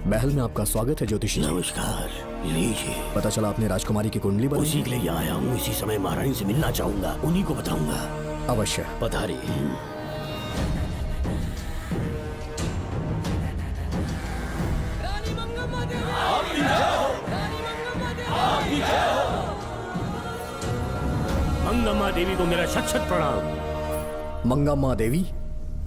महल में आपका स्वागत है ज्योतिषी जी। नमस्कार, लीजिए। पता चला आपने राजकुमारी की कुंडली बनाई। उसी के लिए आया हूँ। इसी समय महारानी से मिलना चाहूंगा, उन्हीं को बताऊंगा। अवश्य पधारिए। मंगम्मा देवी को मेरा शत शत प्रणाम। मंगम्मा देवी,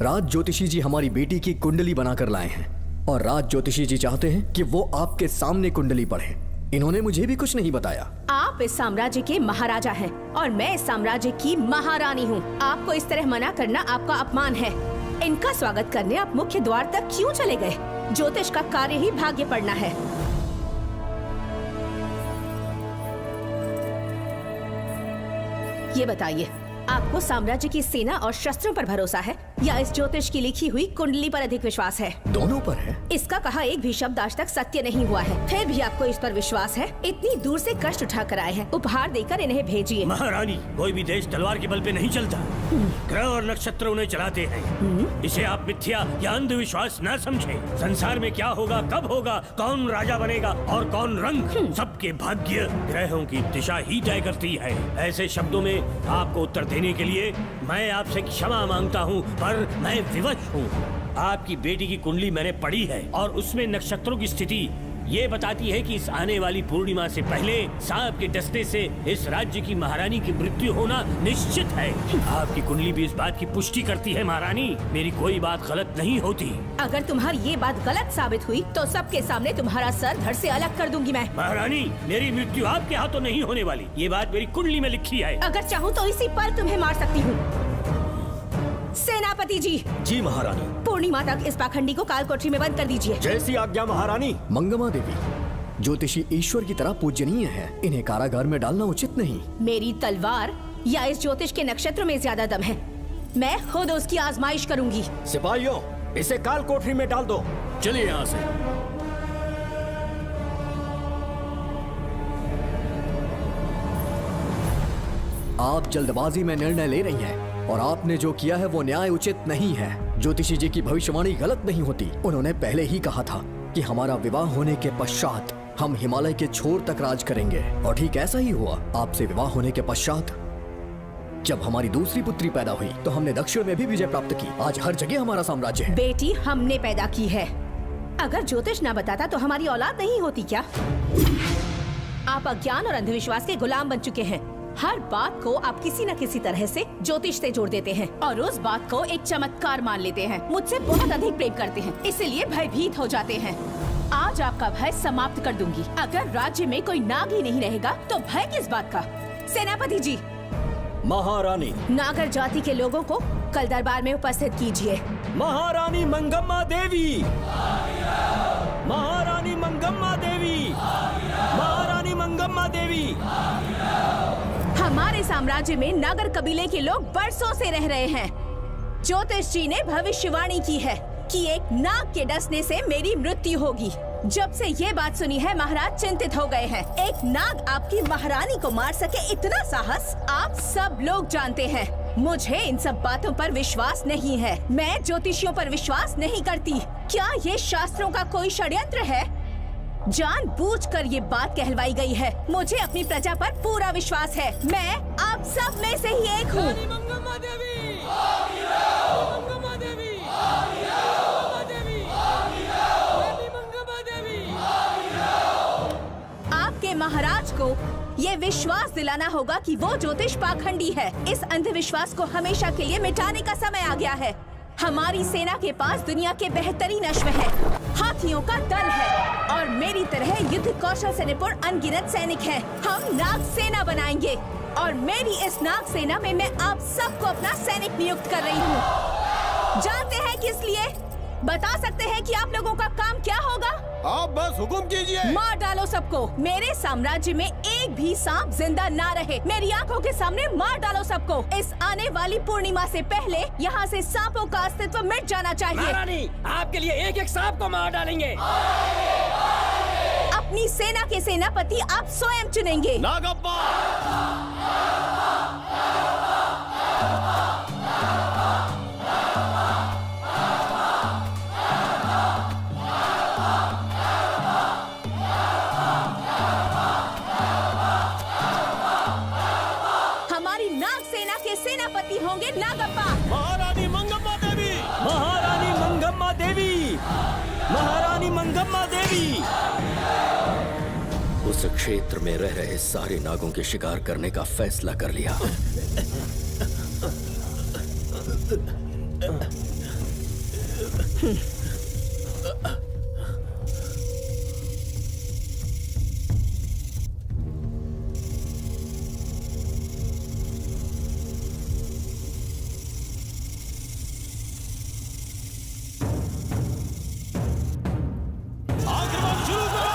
राज ज्योतिषी जी हमारी बेटी की कुंडली बनाकर लाए हैं और राज ज्योतिषी जी चाहते हैं कि वो आपके सामने कुंडली पढ़े। इन्होंने मुझे भी कुछ नहीं बताया। आप इस साम्राज्य के महाराजा हैं और मैं इस साम्राज्य की महारानी हूँ। आपको इस तरह मना करना आपका अपमान है। इनका स्वागत करने आप मुख्य द्वार तक क्यों चले गए? ज्योतिष का कार्य ही भाग्य पढ़ना है। ये बताइए, आपको साम्राज्य की सेना और शस्त्रों पर भरोसा है या इस ज्योतिष की लिखी हुई कुंडली पर अधिक विश्वास है? दोनों पर है। इसका कहा एक भी शब्द आज तक सत्य नहीं हुआ है, फिर भी आपको इस पर विश्वास है? इतनी दूर से कष्ट उठा कर आए हैं, उपहार देकर इन्हें भेजिए। महारानी, कोई भी देश तलवार के बल पे नहीं चलता। ग्रह और नक्षत्र उन्हें चलाते हैं। इसे आप मिथ्या या अंधविश्वास न समझें। संसार में क्या होगा, कब होगा, कौन राजा बनेगा और कौन रंग, सबके भाग्य ग्रहों की दिशा ही तय करती है। ऐसे शब्दों में आपको उत्तर देने के लिए मैं आपसे क्षमा मांगता हूँ, पर मैं विवश हूँ। आपकी बेटी की कुंडली मैंने पढ़ी है और उसमें नक्षत्रों की स्थिति ये बताती है कि इस आने वाली पूर्णिमा से पहले सांप के डसने से इस राज्य की महारानी की मृत्यु होना निश्चित है। आपकी कुंडली भी इस बात की पुष्टि करती है। महारानी, मेरी कोई बात गलत नहीं होती। अगर तुम्हारी ये बात गलत साबित हुई तो सबके सामने तुम्हारा सर धड़ से अलग कर दूंगी मैं। महारानी, मेरी मृत्यु आपके हाथों नहीं होने वाली, ये बात मेरी कुंडली में लिखी है। अगर चाहूँ तो इसी पल तुम्हें मार सकती हूँ। सेनापति जी। जी महारानी। पूर्णिमा तक इस पाखंडी को काल कोठरी में बंद कर दीजिए। जैसी आज्ञा महारानी। मंगम्मा देवी, ज्योतिषी ईश्वर की तरह पूजनीय है, इन्हें कारागार में डालना उचित नहीं। मेरी तलवार या इस ज्योतिष के नक्षत्र में ज्यादा दम है? मैं खुद उसकी आजमाइश करूंगी। सिपाहियों, इसे काल कोठरी में डाल दो। चलिए यहाँ से। आप जल्दबाजी में निर्णय ले रही हैं और आपने जो किया है वो न्याय उचित नहीं है। ज्योतिषी जी की भविष्यवाणी गलत नहीं होती। उन्होंने पहले ही कहा था कि हमारा विवाह होने के पश्चात हम हिमालय के छोर तक राज करेंगे और ठीक ऐसा ही हुआ। आपसे विवाह होने के पश्चात जब हमारी दूसरी पुत्री पैदा हुई तो हमने दक्षिण में भी विजय प्राप्त की। आज हर जगह हमारा साम्राज्य है। बेटी हमने पैदा की है। अगर ज्योतिष ना बताता तो हमारी औलाद नहीं होती क्या? आप अज्ञान और अंधविश्वास के गुलाम बन चुके हैं। हर बात को आप किसी न किसी तरह से ज्योतिष से जोड़ देते हैं और उस बात को एक चमत्कार मान लेते हैं। मुझसे बहुत अधिक प्रेम करते हैं, इसीलिए भयभीत हो जाते हैं। आज आपका भय समाप्त कर दूंगी। अगर राज्य में कोई नाग ही नहीं रहेगा तो भय किस बात का? सेनापति जी। महारानी। नागर जाति के लोगों को कल दरबार में उपस्थित कीजिए। महारानी मंगम्मा देवी। महारानी मंगम्मा देवी। महारानी मंगम्मा देवी। हमारे साम्राज्य में नागर कबीले के लोग बरसों से रह रहे हैं। ज्योतिष जी ने भविष्यवाणी की है कि एक नाग के डसने से मेरी मृत्यु होगी। जब से ये बात सुनी है महाराज चिंतित हो गए हैं। एक नाग आपकी महारानी को मार सके इतना साहस आप सब लोग जानते हैं। मुझे इन सब बातों पर विश्वास नहीं है। मैं ज्योतिषियों पर विश्वास नहीं करती। क्या ये शास्त्रों का कोई षड्यंत्र है? जानबूझकर ये बात कहलवाई गई है। मुझे अपनी प्रजा पर पूरा विश्वास है। मैं आप सब में से ही एक हूँ। मंगम्मा देवी। मंगम्मा देवी। आपके महाराज को ये विश्वास दिलाना होगा कि वो ज्योतिष पाखंडी है। इस अंधविश्वास को हमेशा के लिए मिटाने का समय आ गया है। हमारी सेना के पास दुनिया के बेहतरीन अश्व है, हाथियों का दल है और मेरी तरह युद्ध कौशल से निपुण अनगिनत सैनिक हैं। हम नाग सेना बनाएंगे और मेरी इस नाग सेना में मैं आप सबको अपना सैनिक नियुक्त कर रही हूँ। जानते हैं किस लिए? बता सकते हैं कि आप लोगों का काम क्या होगा? आप बस हुक्म कीजिए। मार डालो सबको। मेरे साम्राज्य में एक भी सांप जिंदा ना रहे। मेरी आंखों के सामने मार डालो सबको। इस आने वाली पूर्णिमा से पहले यहाँ से सांपों का अस्तित्व मिट जाना चाहिए। महारानी, आपके लिए एक एक सांप को मार डालेंगे। अपनी सेना के सेनापति आप स्वयं चुनेंगे। नागप्पा। देवी होंगे नागप्पा। महारानी मंगम्मा देवी। महारानी मंगम्मा देवी। महारानी मंगम्मा देवी। उस क्षेत्र में रह रहे सारे नागों के शिकार करने का फैसला कर लिया। आक्रमण शुरू करो।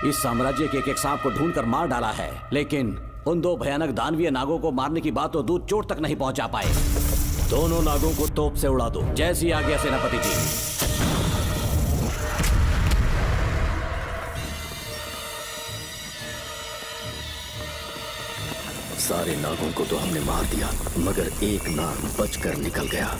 इस साम्राज्य के एक सांप को ढूंढकर मार डाला है, लेकिन उन दो भयानक दानवीय नागों को मारने की बात तो दूध चोट तक नहीं पहुंचा पाए। दोनों नागों को तोप से उड़ा दो। जैसी आज्ञा सेनापति जी। सारे नागों को तो हमने मार दिया, मगर एक नाग बचकर निकल गया।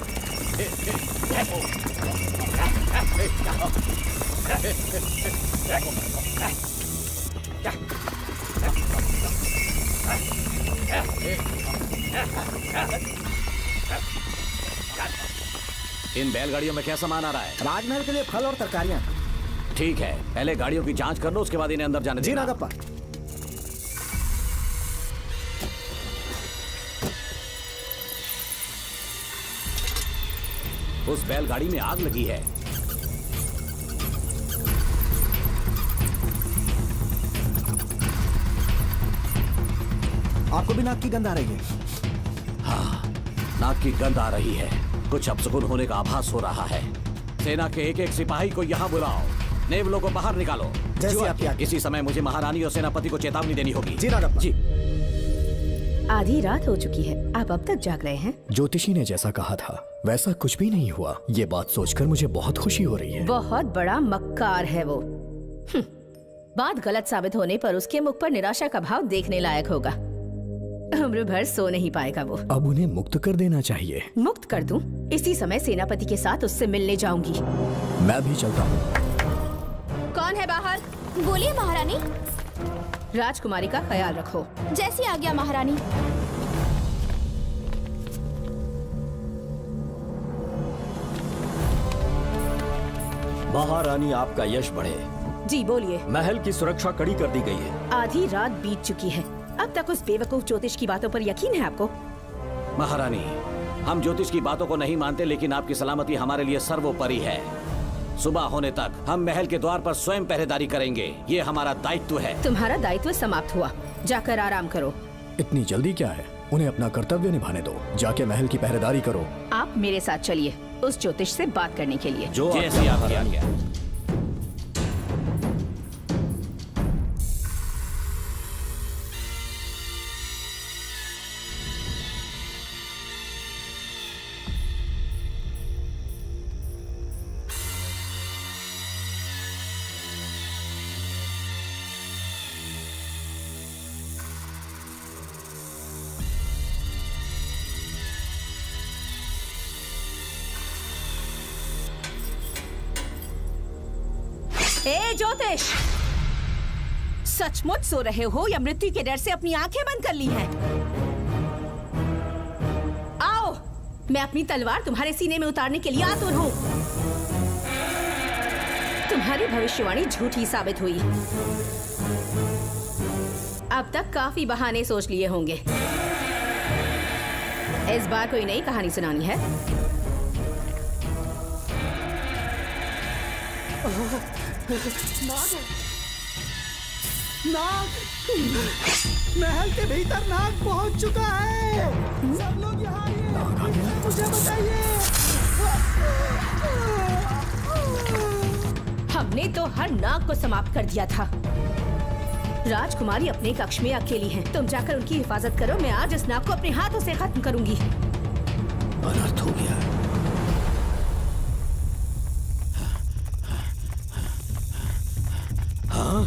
इन बैलगाड़ियों में क्या सामान आ रहा है? राजमहल के लिए फल और तरकारियां। ठीक है, पहले गाड़ियों की जांच कर लो, उसके बाद इन्हें अंदर जाने जी देना। नागप्पा। उस बैलगाड़ी में आग लगी है। आपको भी नाक की गंध आ रही है? हाँ, नाक की गंध आ रही है। कुछ अपशकुन होने का आभास हो रहा है। सेना के एक एक सिपाही को यहाँ बुलाओ। नेवलों को बाहर निकालो। जैसी आपकी आज्ञा। इसी समय मुझे महारानी और सेनापति को चेतावनी देनी होगी। जी नागप्पा। जी। आधी रात हो चुकी है, आप अब तक जाग रहे हैं? ज्योतिषी ने जैसा कहा था वैसा कुछ भी नहीं हुआ। ये बात सोचकर मुझे बहुत खुशी हो रही है। बहुत बड़ा मक्कार है वो। बात गलत साबित होने पर उसके मुख पर निराशा का भाव देखने लायक होगा। उम्र भर सो नहीं पाएगा वो। अब उन्हें मुक्त कर देना चाहिए। मुक्त कर दूं? इसी समय सेनापति के साथ उससे मिलने जाऊंगी। मैं भी चलता हूँ। कौन है बाहर? बोलिए महारानी। राजकुमारी का ख्याल रखो। जैसी आज्ञा महारानी। महारानी आपका यश बढ़े। जी बोलिए। महल की सुरक्षा कड़ी कर दी गई है। आधी रात बीत चुकी है, अब तक उस बेवकूफ ज्योतिष की बातों पर यकीन है आपको? महारानी, हम ज्योतिष की बातों को नहीं मानते, लेकिन आपकी सलामती हमारे लिए सर्वोपरि है। सुबह होने तक हम महल के द्वार पर स्वयं पहरेदारी करेंगे। ये हमारा दायित्व है। तुम्हारा दायित्व समाप्त हुआ, जाकर आराम करो। इतनी जल्दी क्या है? उन्हें अपना कर्तव्य निभाने दो। जाके महल की पहरेदारी करो। आप मेरे साथ चलिए उस ज्योतिष से बात करने के लिए। जो जैसी आपकी आज्ञा। ए ज्योतिष, सचमुच सो रहे हो या मृत्यु के डर से अपनी आंखें बंद कर ली हैं? आओ, मैं अपनी तलवार तुम्हारे सीने में उतारने के लिए आतुर हूं। तुम्हारी भविष्यवाणी झूठी साबित हुई। अब तक काफी बहाने सोच लिए होंगे। इस बार कोई नई कहानी सुनानी है? नाग, महल के भीतर नाग पहुंच चुका है। सब लोग यहाँ आइए, मुझे बचाइए। हमने तो हर नाग को समाप्त कर दिया था। राजकुमारी अपने कक्ष में अकेली है। तुम जाकर उनकी हिफाजत करो। मैं आज इस नाग को अपने हाथों से खत्म करूंगी। अनर्थ हो गया। हाँ,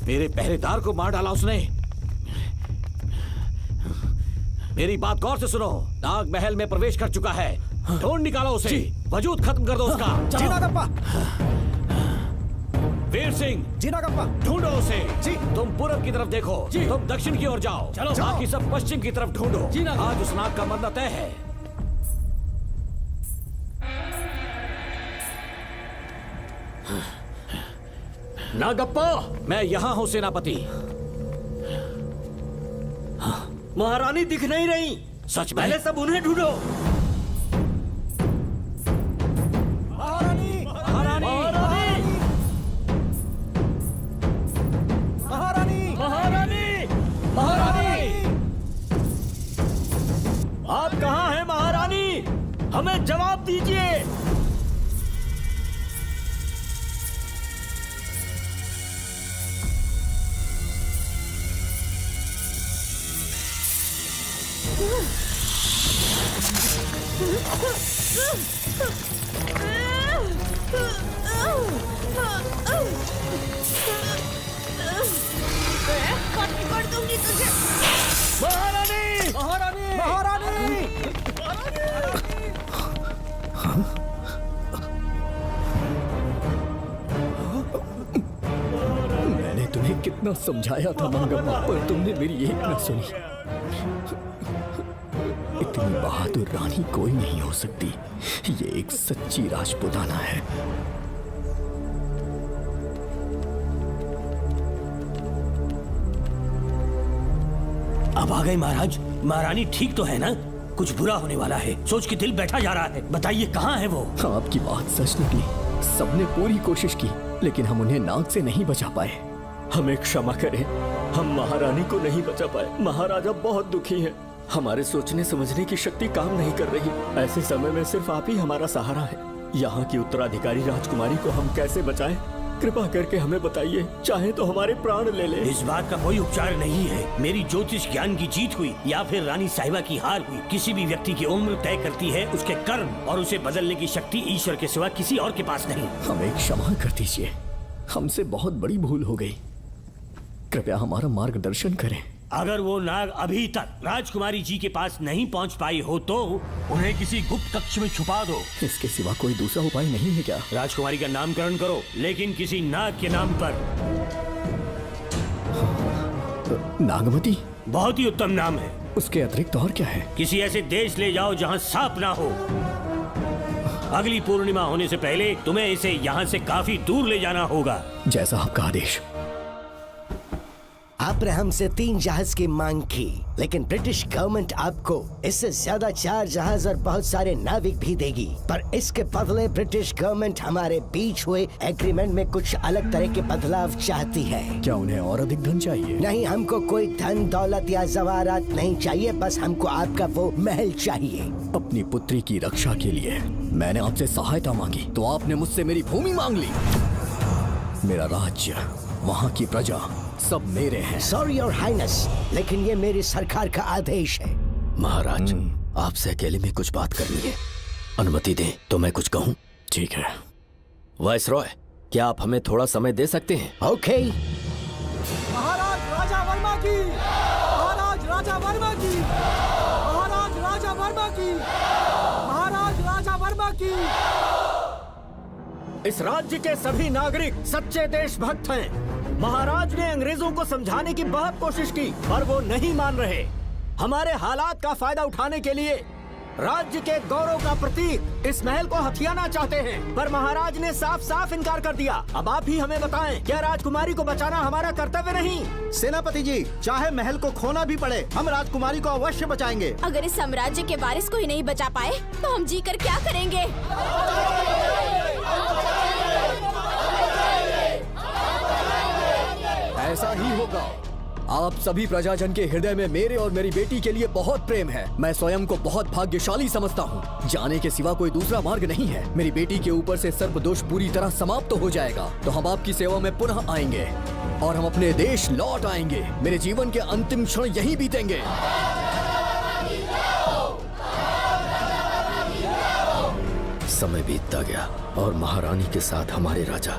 मेरे पहरेदार को मार डाला उसने। मेरी बात गौर से सुनो। नाग महल में प्रवेश कर चुका है। ढूंढ निकालो उसे। वजूद खत्म कर दो उसका। जी नागप्पा। वीर सिंह, जी नागप्पा। ढूंढो उसे। जी। तुम पूरब की तरफ देखो। जी। तुम दक्षिण की ओर जाओ। चलो। बाकी सब पश्चिम की तरफ ढूंढो। जी नाग। आज उस नाग का मरना तय है। नागप्पा, मैं यहाँ हूँ सेनापति। महारानी दिख नहीं रही। सच में? पहले सब उन्हें ढूंढो। महारानी, महारानी, महारानी, महारानी, महारानी। आप कहाँ हैं महारानी? हमें जवाब दीजिए। कर दूंगी तुझे। महारानी, महारानी, महारानी। मैंने तुम्हें कितना समझाया था मंगम्मा, पर तुमने मेरी एक न सुनी। इतनी बहादुर रानी कोई नहीं हो सकती। ये एक सच्ची राजपुताना है। अब आ गए महाराज। महारानी ठीक तो है ना? कुछ बुरा होने वाला है, सोच के दिल बैठा जा रहा है। बताइए कहाँ है वो? आपकी बात सच निकली। सबने पूरी कोशिश की, लेकिन हम उन्हें नाग से नहीं बचा पाए। हमें क्षमा करें, हम महारानी को नहीं बचा पाए। महाराजा बहुत दुखी हैं। हमारे सोचने समझने की शक्ति काम नहीं कर रही। ऐसे समय में सिर्फ आप ही हमारा सहारा है। यहाँ की उत्तराधिकारी राजकुमारी को हम कैसे बचाएं? कृपा करके हमें बताइए, चाहे तो हमारे प्राण ले ले। इस बात का कोई उपचार नहीं है। मेरी ज्योतिष ज्ञान की जीत हुई या फिर रानी साहिबा की हार हुई। किसी भी व्यक्ति की उम्र तय करती है उसके कर्म, और उसे बदलने की शक्ति ईश्वर के सिवा किसी और के पास नहीं। हमें क्षमा कर दीजिए, हमसे बहुत बड़ी भूल हो गई। कृपया हमारा मार्गदर्शन करें। अगर वो नाग अभी तक राजकुमारी जी के पास नहीं पहुंच पाई हो तो उन्हें किसी गुप्त कक्ष में छुपा दो। इसके सिवा कोई दूसरा उपाय नहीं है क्या? राजकुमारी का नामकरण करो, लेकिन किसी नाग के नाम पर। नागमती? बहुत ही उत्तम नाम है। उसके अतिरिक्त और क्या है? किसी ऐसे देश ले जाओ जहाँ सांप ना हो। अगली पूर्णिमा होने से पहले तुम्हें इसे यहाँ से काफी दूर ले जाना होगा। जैसा आपका आदेश। आपने हमसे 3 जहाज की मांग की, लेकिन ब्रिटिश गवर्नमेंट आपको इससे ज्यादा 4 जहाज और बहुत सारे नाविक भी देगी। पर इसके बदले ब्रिटिश गवर्नमेंट हमारे बीच हुए एग्रीमेंट में कुछ अलग तरह के बदलाव चाहती है। क्या उन्हें और अधिक धन चाहिए? नहीं, हमको कोई धन दौलत या जवाहरात नहीं चाहिए। बस हमको आपका वो महल चाहिए। अपनी पुत्री की रक्षा के लिए मैंने आपसे सहायता मांगी तो आपने मुझसे मेरी भूमि मांग ली। मेरा राज्य, वहाँ की प्रजा सब मेरे हैं। सॉरी योर हाइनेस, लेकिन ये मेरी सरकार का आदेश है। महाराज, आपसे अकेले में कुछ बात करनी है। अनुमति दें तो मैं कुछ कहूँ? ठीक है। वाइसरॉय, क्या आप हमें थोड़ा समय दे सकते हैं? ओके। महाराज राजा वर्मा की, महाराज राजा वर्मा की, महाराज राजा वर्मा की, महाराज राजा वर्मा की। इस राज्य के सभी नागरिक सच्चे देशभक्त हैं। महाराज ने अंग्रेजों को समझाने की बहुत कोशिश की, पर वो नहीं मान रहे। हमारे हालात का फायदा उठाने के लिए राज्य के गौरव का प्रतीक इस महल को हथियाना चाहते हैं, पर महाराज ने साफ साफ इनकार कर दिया। अब आप ही हमें बताएं, क्या राजकुमारी को बचाना हमारा कर्तव्य नहीं? सेनापति जी, चाहे महल को खोना भी पड़े, हम राजकुमारी को अवश्य बचाएंगे। अगर इस साम्राज्य के वारिस को ही नहीं बचा पाए तो हम जीकर क्या करेंगे? ऐसा ही होगा। आप सभी प्रजाजन के हृदय में मेरे और मेरी बेटी के लिए बहुत प्रेम है। मैं स्वयं को बहुत भाग्यशाली समझता हूँ। जाने के सिवा कोई दूसरा मार्ग नहीं है। मेरी बेटी के ऊपर से सर्प दोष पूरी तरह समाप्त हो जाएगा तो हम आपकी सेवा में पुनः आएंगे और हम अपने देश लौट आएंगे। मेरे जीवन के अंतिम क्षण यहीं बीतेंगे। समय बीतता गया और महारानी के साथ हमारे राजा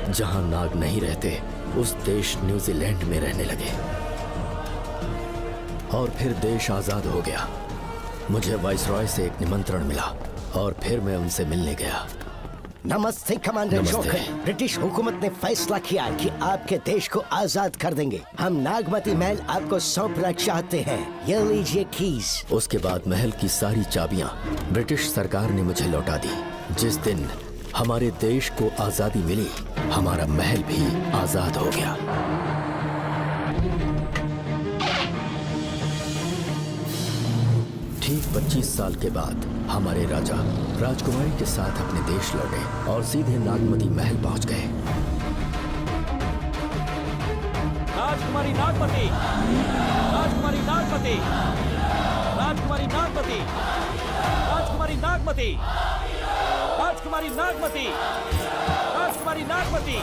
जहां नाग नहीं रहते उस देश न्यूजीलैंड में रहने लगे और फिर देश आजाद हो गया। मुझे वाइसरॉय से एक निमंत्रण मिला और फिर मैं उनसे मिलने गया। नमस्ते कमांडर नमस्ते। जोकर। ब्रिटिश हुकूमत ने फैसला किया कि आपके देश को आजाद कर देंगे। हम नागमती महल आपको सौंपना चाहते हैं। ये लीजिए कीज। उसके बाद महल की सारी चाबियां ब्रिटिश सरकार ने मुझे लौटा दी। जिस दिन हमारे देश को आजादी मिली, हमारा महल भी आजाद हो गया। ठीक 25 साल के बाद हमारे राजा राजकुमारी के साथ अपने देश लौटे और सीधे नागमती महल पहुंच गए। राजकुमारी नागमती, राजकुमारी नागमती, राजकुमारी नागमती, राजकुमारी नागमती, राजकुमारी नागमती, राजकुमारी नागमती,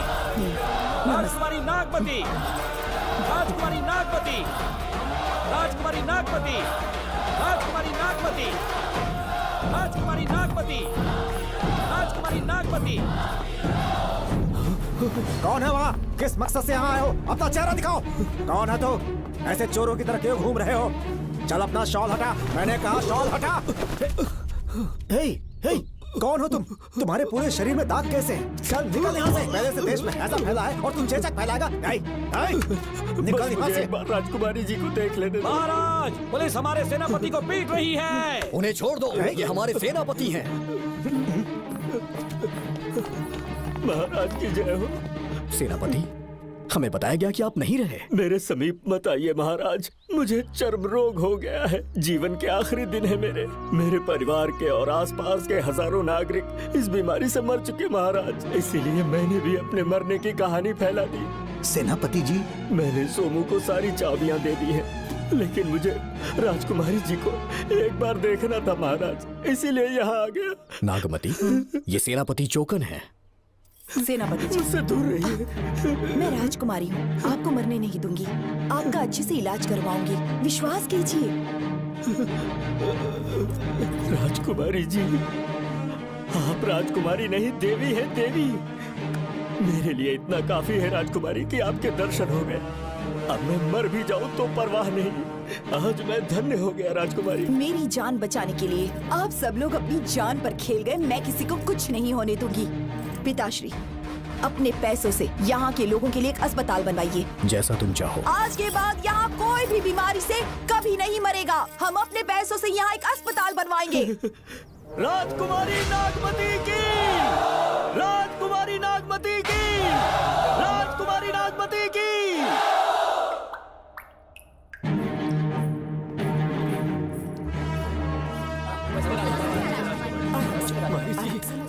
राजकुमारी नागमती, राजकुमारी नागमती, राजकुमारी नागमती, राजकुमारी नागमती, राजकुमारी नागमती, राजकुमारी नागमती। कौन है वहाँ? किस मकसद से यहाँ आए हो? अपना चेहरा दिखाओ। कौन है तो? ऐसे चोरों की तरह क्यों घूम रहे हो? चल अपना शॉल हटा। मैंने कहा शॉल हटा। हे, हे, कौन हो तुम? तुम्हारे पूरे शरीर में दाग कैसे हैं? चल निकल यहाँ से। पहले से देश में ऐसा फैला है और तुम चेचक फैलाएगा। निकल यहाँ से। एक बार राजकुमारी जी को देख लेने दो। महाराज, पुलिस हमारे सेनापति को पीट रही है। उन्हें छोड़ दो, ये हमारे सेनापति हैं। महाराज की जय हो। सेनापति, हमें बताया गया कि आप नहीं रहे। मेरे समीप मत आइए महाराज, मुझे चर्म रोग हो गया है। जीवन के आखिरी दिन है मेरे परिवार के और आसपास के हजारों नागरिक इस बीमारी से मर चुके महाराज। इसीलिए मैंने भी अपने मरने की कहानी फैला दी। सेनापति जी, मैंने सोमू को सारी चाबियां दे दी हैं, लेकिन मुझे राजकुमारी जी को एक बार देखना था महाराज, इसीलिए यहाँ आ गया। नागमती, ये सेनापति चोकन है। सेनापति जी, मुझसे दूर रहिए। मैं राजकुमारी हूँ, आपको मरने नहीं दूंगी। आपका अच्छे से इलाज करवाऊंगी, विश्वास कीजिए। राजकुमारी जी, आप राजकुमारी नहीं देवी है, देवी। मेरे लिए इतना काफी है राजकुमारी कि आपके दर्शन हो गए। अब मैं मर भी जाऊं तो परवाह नहीं। आज मैं धन्य हो गया राजकुमारी। मेरी जान बचाने के लिए आप सब लोग अपनी जान पर खेल गए। मैं किसी को कुछ नहीं होने दूंगी। पिताश्री, अपने पैसों से यहाँ के लोगों के लिए एक अस्पताल बनवाइए। जैसा तुम चाहो। आज के बाद यहाँ कोई भी बीमारी से कभी नहीं मरेगा। हम अपने पैसों से यहाँ एक अस्पताल बनवाएंगे। राजकुमारी नागमती की, राजकुमारी नागमती की, राजकुमारी नागमती की।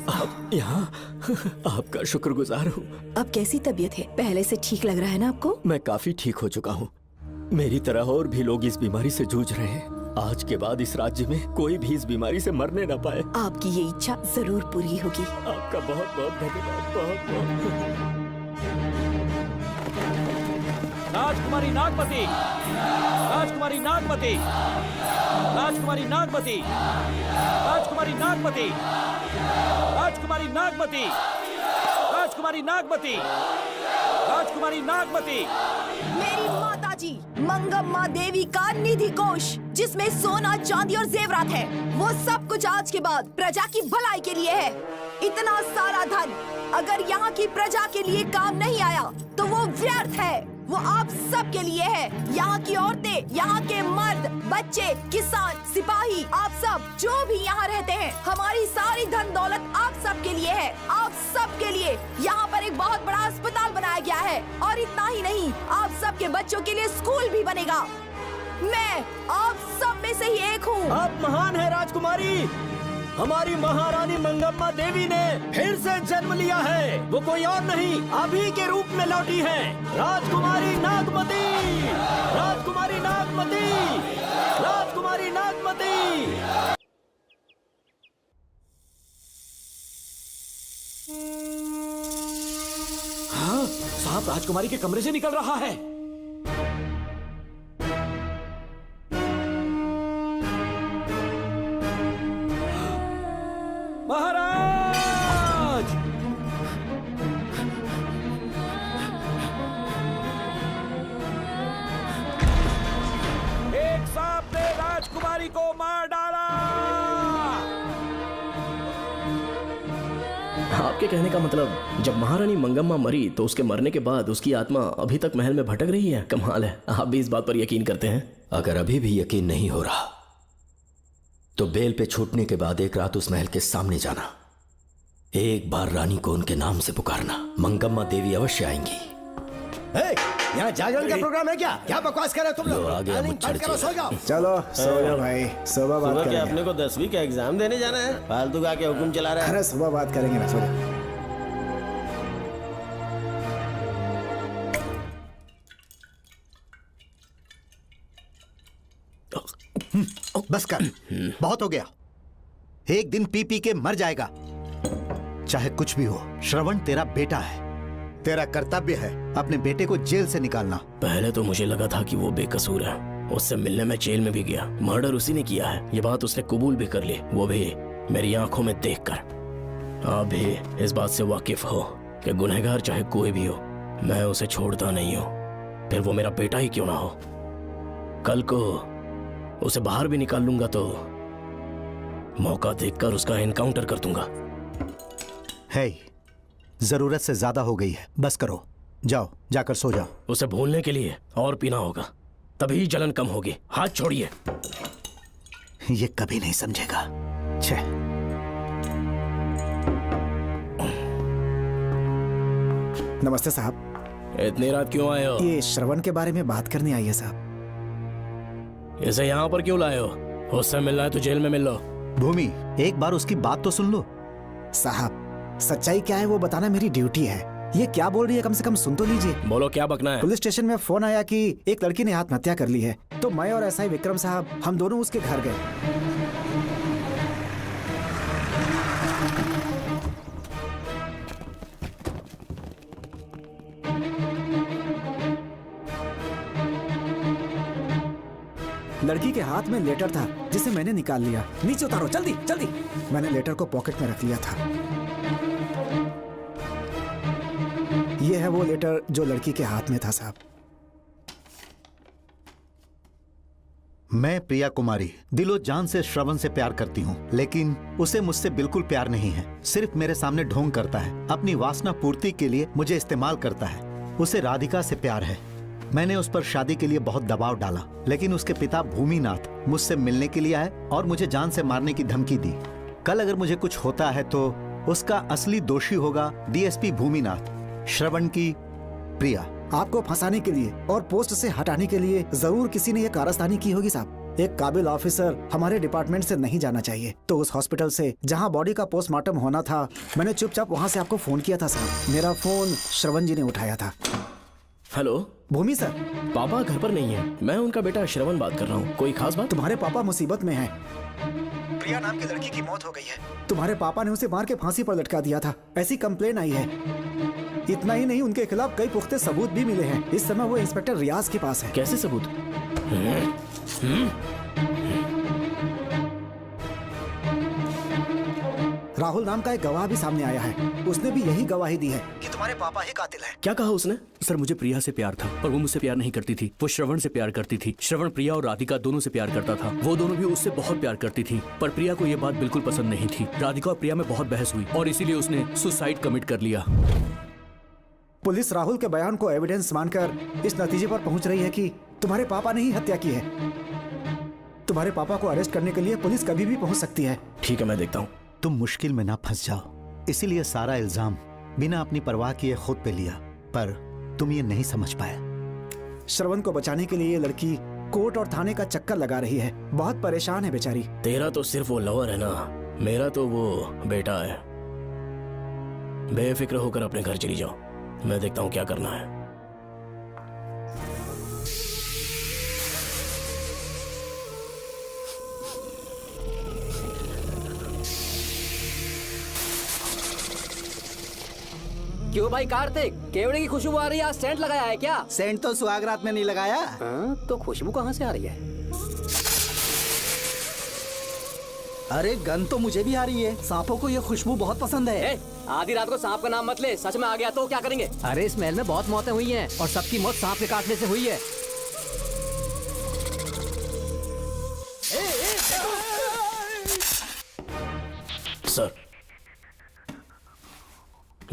आप यहाँ, आपका शुक्रगुजार हूँ। अब कैसी तबीयत है? पहले से ठीक लग रहा है ना आपको? मैं काफी ठीक हो चुका हूँ। मेरी तरह और भी लोग इस बीमारी से जूझ रहे हैं। आज के बाद इस राज्य में कोई भी इस बीमारी से मरने न पाए। आपकी ये इच्छा जरूर पूरी होगी। आपका बहुत बहुत धन्यवाद। बहुत बहुत। राजकुमारी नागमती, राजकुमारी नागमती, राजकुमारी नागमती, राजकुमारी नागमती, राजकुमारी नागमती, राजकुमारी नागमती, राजकुमारी नागमती। मेरी माताजी मंगम्मा देवी का निधि कोष, जिसमें सोना, चांदी और जेवरात है। वो सब कुछ आज के बाद प्रजा की भलाई के लिए है। इतना सारा धन अगर यहाँ की प्रजा के लिए काम नहीं आया तो वो व्यर्थ है। वो आप सब के लिए है। यहाँ की औरतें, यहाँ के मर्द, बच्चे, किसान, सिपाही, आप सब जो भी यहाँ रहते हैं, हमारी सारी धन दौलत आप सब के लिए है। आप सब के लिए यहाँ पर एक बहुत बड़ा अस्पताल बनाया गया है और इतना ही नहीं, आप सब के बच्चों के लिए स्कूल भी बनेगा। मैं आप सब में से ही एक हूँ। आप महान है राजकुमारी। हमारी महारानी मंगम्मा देवी ने फिर से जन्म लिया है। वो कोई और नहीं, अभी के रूप में लौटी है। राजकुमारी नागमती, राजकुमारी नागमती, राजकुमारी नागमती। हाँ, साहब राजकुमारी के कमरे से निकल रहा है। महाराज! एक सांप ने राजकुमारी को मार डाला। आपके कहने का मतलब जब महारानी मंगम्मा मरी तो उसके मरने के बाद उसकी आत्मा अभी तक महल में भटक रही है? कमाल है, आप भी इस बात पर यकीन करते हैं? अगर अभी भी यकीन नहीं हो रहा तो बेल पे छूटने के बाद एक रात उस महल के सामने जाना, एक बार रानी को उनके नाम से पुकारना, मंगम्मा देवी अवश्य आएंगी। यहाँ जागरण का प्रोग्राम है क्या? क्या बकवास कर रहे हो तुम लोग? आगे मत चढ़ करो, सो जाओ। चलो सो जाओ भाई, सुबह बात करेंगे। अपने को 10वीं का एग्जाम देने जाना है, फालतू का क्या हुक्म चला रहा है? अरे सुबह बात करेंगे ना, सो जाओ। बस कर, बहुत हो गया। एक दिन पी पी के मर जाएगा। चाहे कुछ भी हो, श्रवण तेरा बेटा है। तेरा कर्तव्य है अपने बेटे को जेल से निकालना। पहले तो मुझे लगा था कि वो बेकसूर है, उससे मिलने में जेल में भी गया, मर्डर उसी ने किया है, ये बात उसने कबूल भी कर ली, वो भी मेरी आंखों में देखकर। आप भी इस बात से वाकिफ हो कि गुनहगार चाहे कोई भी हो, मैं उसे छोड़ता नहीं हूँ, फिर वो मेरा बेटा ही क्यों ना हो। कल को उसे बाहर भी निकाल लूंगा तो मौका देखकर उसका एनकाउंटर कर दूंगा। है, जरूरत से ज्यादा हो गई है, बस करो, जाओ जाकर सो जाओ। उसे भूलने के लिए और पीना होगा, तभी जलन कम होगी। हाथ छोड़िए। ये कभी नहीं समझेगा। छे। नमस्ते साहब। इतनी रात क्यों आए हो? ये श्रवण के बारे में बात करने आई है साहब। इसे यहाँ पर क्यों लाए हो? उससे मिलना है तो जेल में मिल लो। भूमि, एक बार उसकी बात तो सुन लो। साहब, सच्चाई क्या है वो बताना मेरी ड्यूटी है। ये क्या बोल रही है, कम से कम सुन तो लीजिए। बोलो, क्या बकना है? पुलिस स्टेशन में फोन आया कि एक लड़की ने आत्महत्या कर ली है, तो मैं और एसआई विक्रम साहब हम दोनों उसके घर गए। लड़की के हाथ में लेटर था जिसे मैंने निकाल लिया। नीचे उतारो, जल्दी जल्दी। मैंने लेटर को पॉकेट में रख लिया था। ये है वो लेटर जो लड़की के हाथ में था साहब। मैं प्रिया कुमारी दिलो जान से श्रवण से प्यार करती हूँ, लेकिन उसे मुझसे बिल्कुल प्यार नहीं है। सिर्फ मेरे सामने ढोंग करता है, अपनी वासना पूर्ति के लिए मुझे इस्तेमाल करता है। उसे राधिका से प्यार है। मैंने उस पर शादी के लिए बहुत दबाव डाला, लेकिन उसके पिता भूमिनाथ मुझसे मिलने के लिए आए और मुझे जान से मारने की धमकी दी। कल अगर मुझे कुछ होता है तो उसका असली दोषी होगा डीएसपी भूमिनाथ। श्रवण की प्रिया। आपको फंसाने के लिए और पोस्ट से हटाने के लिए जरूर किसी ने ये कारस्तानी की होगी साहब। एक काबिल ऑफिसर हमारे डिपार्टमेंट से नहीं जाना चाहिए। तो उस हॉस्पिटल से जहां बॉडी का पोस्टमार्टम होना था, मैंने चुपचाप वहां से आपको फोन किया था साहब। मेरा फोन श्रवण जी ने उठाया था। हेलो भूमि सर। पापा घर पर नहीं है, मैं उनका बेटा श्रवण बात कर रहा हूँ। कोई खास बात? तुम्हारे पापा मुसीबत में हैं। प्रिया नाम की लड़की की मौत हो गई है। तुम्हारे पापा ने उसे मार के फांसी पर लटका दिया था, ऐसी कंप्लेन आई है। इतना ही नहीं, उनके खिलाफ कई पुख्ते सबूत भी मिले हैं। इस समय वो इंस्पेक्टर रियाज के पास है। कैसे सबूत? राहुल नाम का एक गवाह भी सामने आया है। उसने भी यही गवाही दी है कि तुम्हारे पापा ही कातिल है। क्या कहा उसने? सर मुझे प्रिया से प्यार था, पर वो मुझसे प्यार नहीं करती थी। वो श्रवण से प्यार करती थी। श्रवण प्रिया और राधिका दोनों से प्यार करता था। वो दोनों भी उससे बहुत प्यार करती थी, पर प्रिया को ये बात बिल्कुल पसंद नहीं थी। राधिका और प्रिया में बहुत बहस हुई और इसीलिए उसने सुसाइड कमिट कर लिया। पुलिस राहुल के बयान को एविडेंस मानकर इस नतीजे पर पहुंच रही है कि तुम्हारे पापा ने ही हत्या की है। तुम्हारे पापा को अरेस्ट करने के लिए पुलिस कभी भी पहुंच सकती है। ठीक है, मैं देखता हूँ। तुम मुश्किल में ना फंस जाओ, इसीलिए सारा इल्जाम बिना अपनी परवाह किए खुद पे लिया, पर तुम ये नहीं समझ पाए। श्रवण को बचाने के लिए ये लड़की कोर्ट और थाने का चक्कर लगा रही है। बहुत परेशान है बेचारी। तेरा तो सिर्फ वो लवर है ना, मेरा तो वो बेटा है। बेफिक्र होकर अपने घर चली जाओ, मैं देखता हूँ क्या करना है। क्यों भाई कार्तिक, केवड़े की खुशबू आ रही है, आज सेंट लगाया है क्या? सेंट तो सुहाग रात में नहीं लगाया। तो खुशबू कहाँ से आ रही है? अरे गन तो मुझे भी आ रही है। सांपों को ये खुशबू बहुत पसंद है। आधी रात को सांप का नाम मत ले, सच में आ गया तो क्या करेंगे? अरे इस महल में बहुत मौतें हुई हैं और सबकी मौत सांप के काटने से हुई है। सर,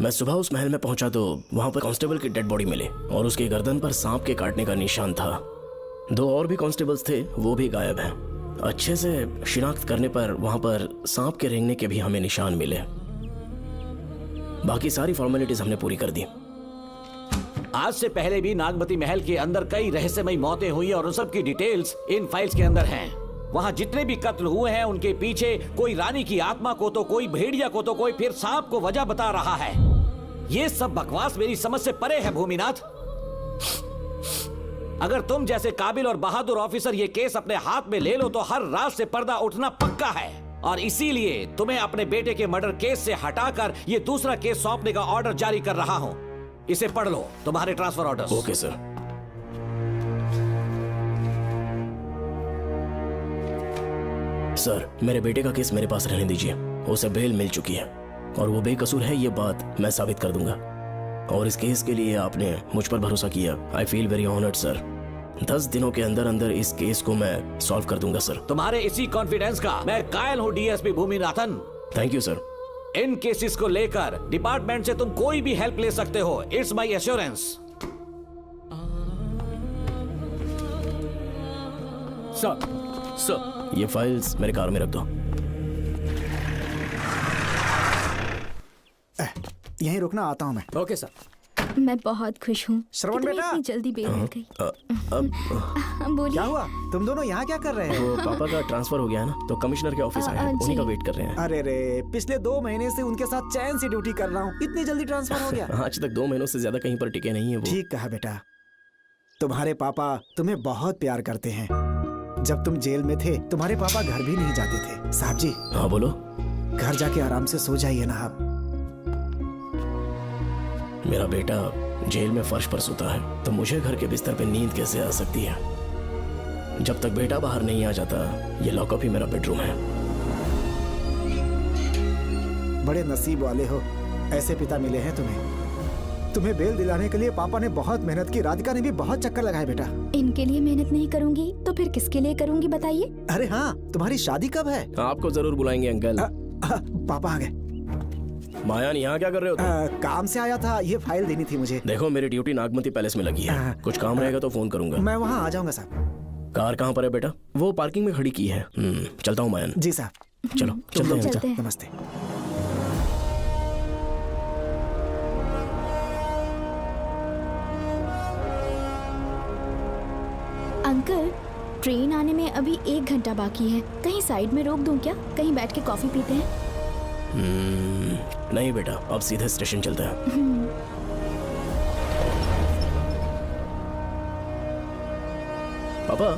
मैं सुबह उस महल में पहुंचा तो वहां पर कांस्टेबल की डेड बॉडी मिली और उसकी गर्दन पर सांप के काटने का निशान था। 2 और भी कांस्टेबल्स थे, वो भी गायब हैं। अच्छे से शिनाख्त करने पर वहां पर सांप के रेंगने के भी हमें निशान मिले। बाकी सारी फॉर्मेलिटीज हमने पूरी कर दी। आज से पहले भी नागमती महल के अंदर कई रहस्यमयी मौतें हुई और उन सब की डिटेल्स इन फाइल्स के अंदर हैं। वहाँ जितने भी कत्ल हुए हैं उनके पीछे कोई रानी की आत्मा को तो कोई भेड़िया को तो कोई फिर सांप को वजह बता रहा है। ये सब बकवास मेरी समझ से परे है भूमिनाथ। अगर तुम जैसे काबिल और बहादुर ऑफिसर ये केस अपने हाथ में ले लो तो हर रात से पर्दा उठना पक्का है, और इसीलिए तुम्हें अपने बेटे के मर्डर केस से हटाकर ये दूसरा केस सौंपने का ऑर्डर जारी कर रहा हूं। इसे पढ़ लो, तुम्हारे transfer order. Okay sir. Sir, मेरे बेटे का केस मेरे पास रहने दीजिए। उसे बेल मिल चुकी है और वो बेकसूर है, ये बात मैं साबित कर दूंगा। और इस केस के लिए आपने मुझ पर भरोसा किया। I feel very honoured sir. 10 दिनों के अंदर अंदर इस केस को मैं सॉल्व कर दूंगा सर। तुम्हारे इसी कॉन्फिडेंस का मैं कायल हूँ DSP Bhuminathan. Thank you sir. In cases को लेकर डिपार्टमेंट से तुम कोई भी हेल्प ले सकते हो, इट्स माई एश्योरेंस। सर, ये फाइल्स मेरे कार में रख दो। यहीं रुकना, आता हूँ मैं। Okay sir. मैं बहुत खुश हूँ। श्रवण बेटा, इतनी जल्दी बेल मिल गई। बोलिए। क्या हुआ? तुम दोनों यहाँ क्या कर रहे वो हैं? पापा का ट्रांसफर हो गया है ना, तो कमिश्नर के ऑफिस आए हैं, जी। उन्हीं का वेट कर रहे हैं। अरे रे, पिछले 2 महीने से उनके साथ चैन से ड्यूटी कर रहा हूँ, इतनी जल्दी ट्रांसफर हो गया? आज तक 2 महीनों से ज्यादा कहीं पर टिके नहीं है वो। ठीक कहा बेटा, तुम्हारे पापा तुम्हें बहुत प्यार करते हैं। जब तुम जेल में थे तुम्हारे पापा घर भी नहीं जाते थे। साहब जी। हाँ बोलो। घर जाके आराम से सो जाइए ना आप। मेरा बेटा जेल में फर्श पर सोता है तो मुझे घर के बिस्तर पे नींद कैसे आ सकती है? जब तक बेटा बाहर नहीं आ जाता, ये लॉकअप ही मेरा बेडरूम है। बड़े नसीब वाले हो, ऐसे पिता मिले हैं तुम्हें। तुम्हें बेल दिलाने के लिए पापा ने बहुत मेहनत की, राधिका ने भी बहुत चक्कर लगाए बेटा। इनके लिए मेहनत नहीं करूंगी तो फिर किसके लिए करूंगी बताइए? अरे हाँ, तुम्हारी शादी कब है? आपको जरूर बुलाएंगे अंकल। पापा आ गए। मायान, यहाँ क्या कर रहे हो तुम? काम से आया था, ये फाइल देनी थी मुझे। देखो, मेरी ड्यूटी नागमती पैलेस में लगी है। कुछ काम रहेगा तो फोन करूंगा। मैं वहाँ आ जाऊंगा साहब। कार कहाँ पर है बेटा? वो पार्किंग में खड़ी की है। चलता हूँ मायान। जी साहब। चलो चलते हैं। नमस्ते। अंकल, ट्रेन आने में अभी 1 घंटा बाकी है। कहीं साइड में रोक दूं क्या? कहीं बैठ के कॉफी पीते हैं? नहीं बेटा, अब सीधे स्टेशन चलते हैं। पापा,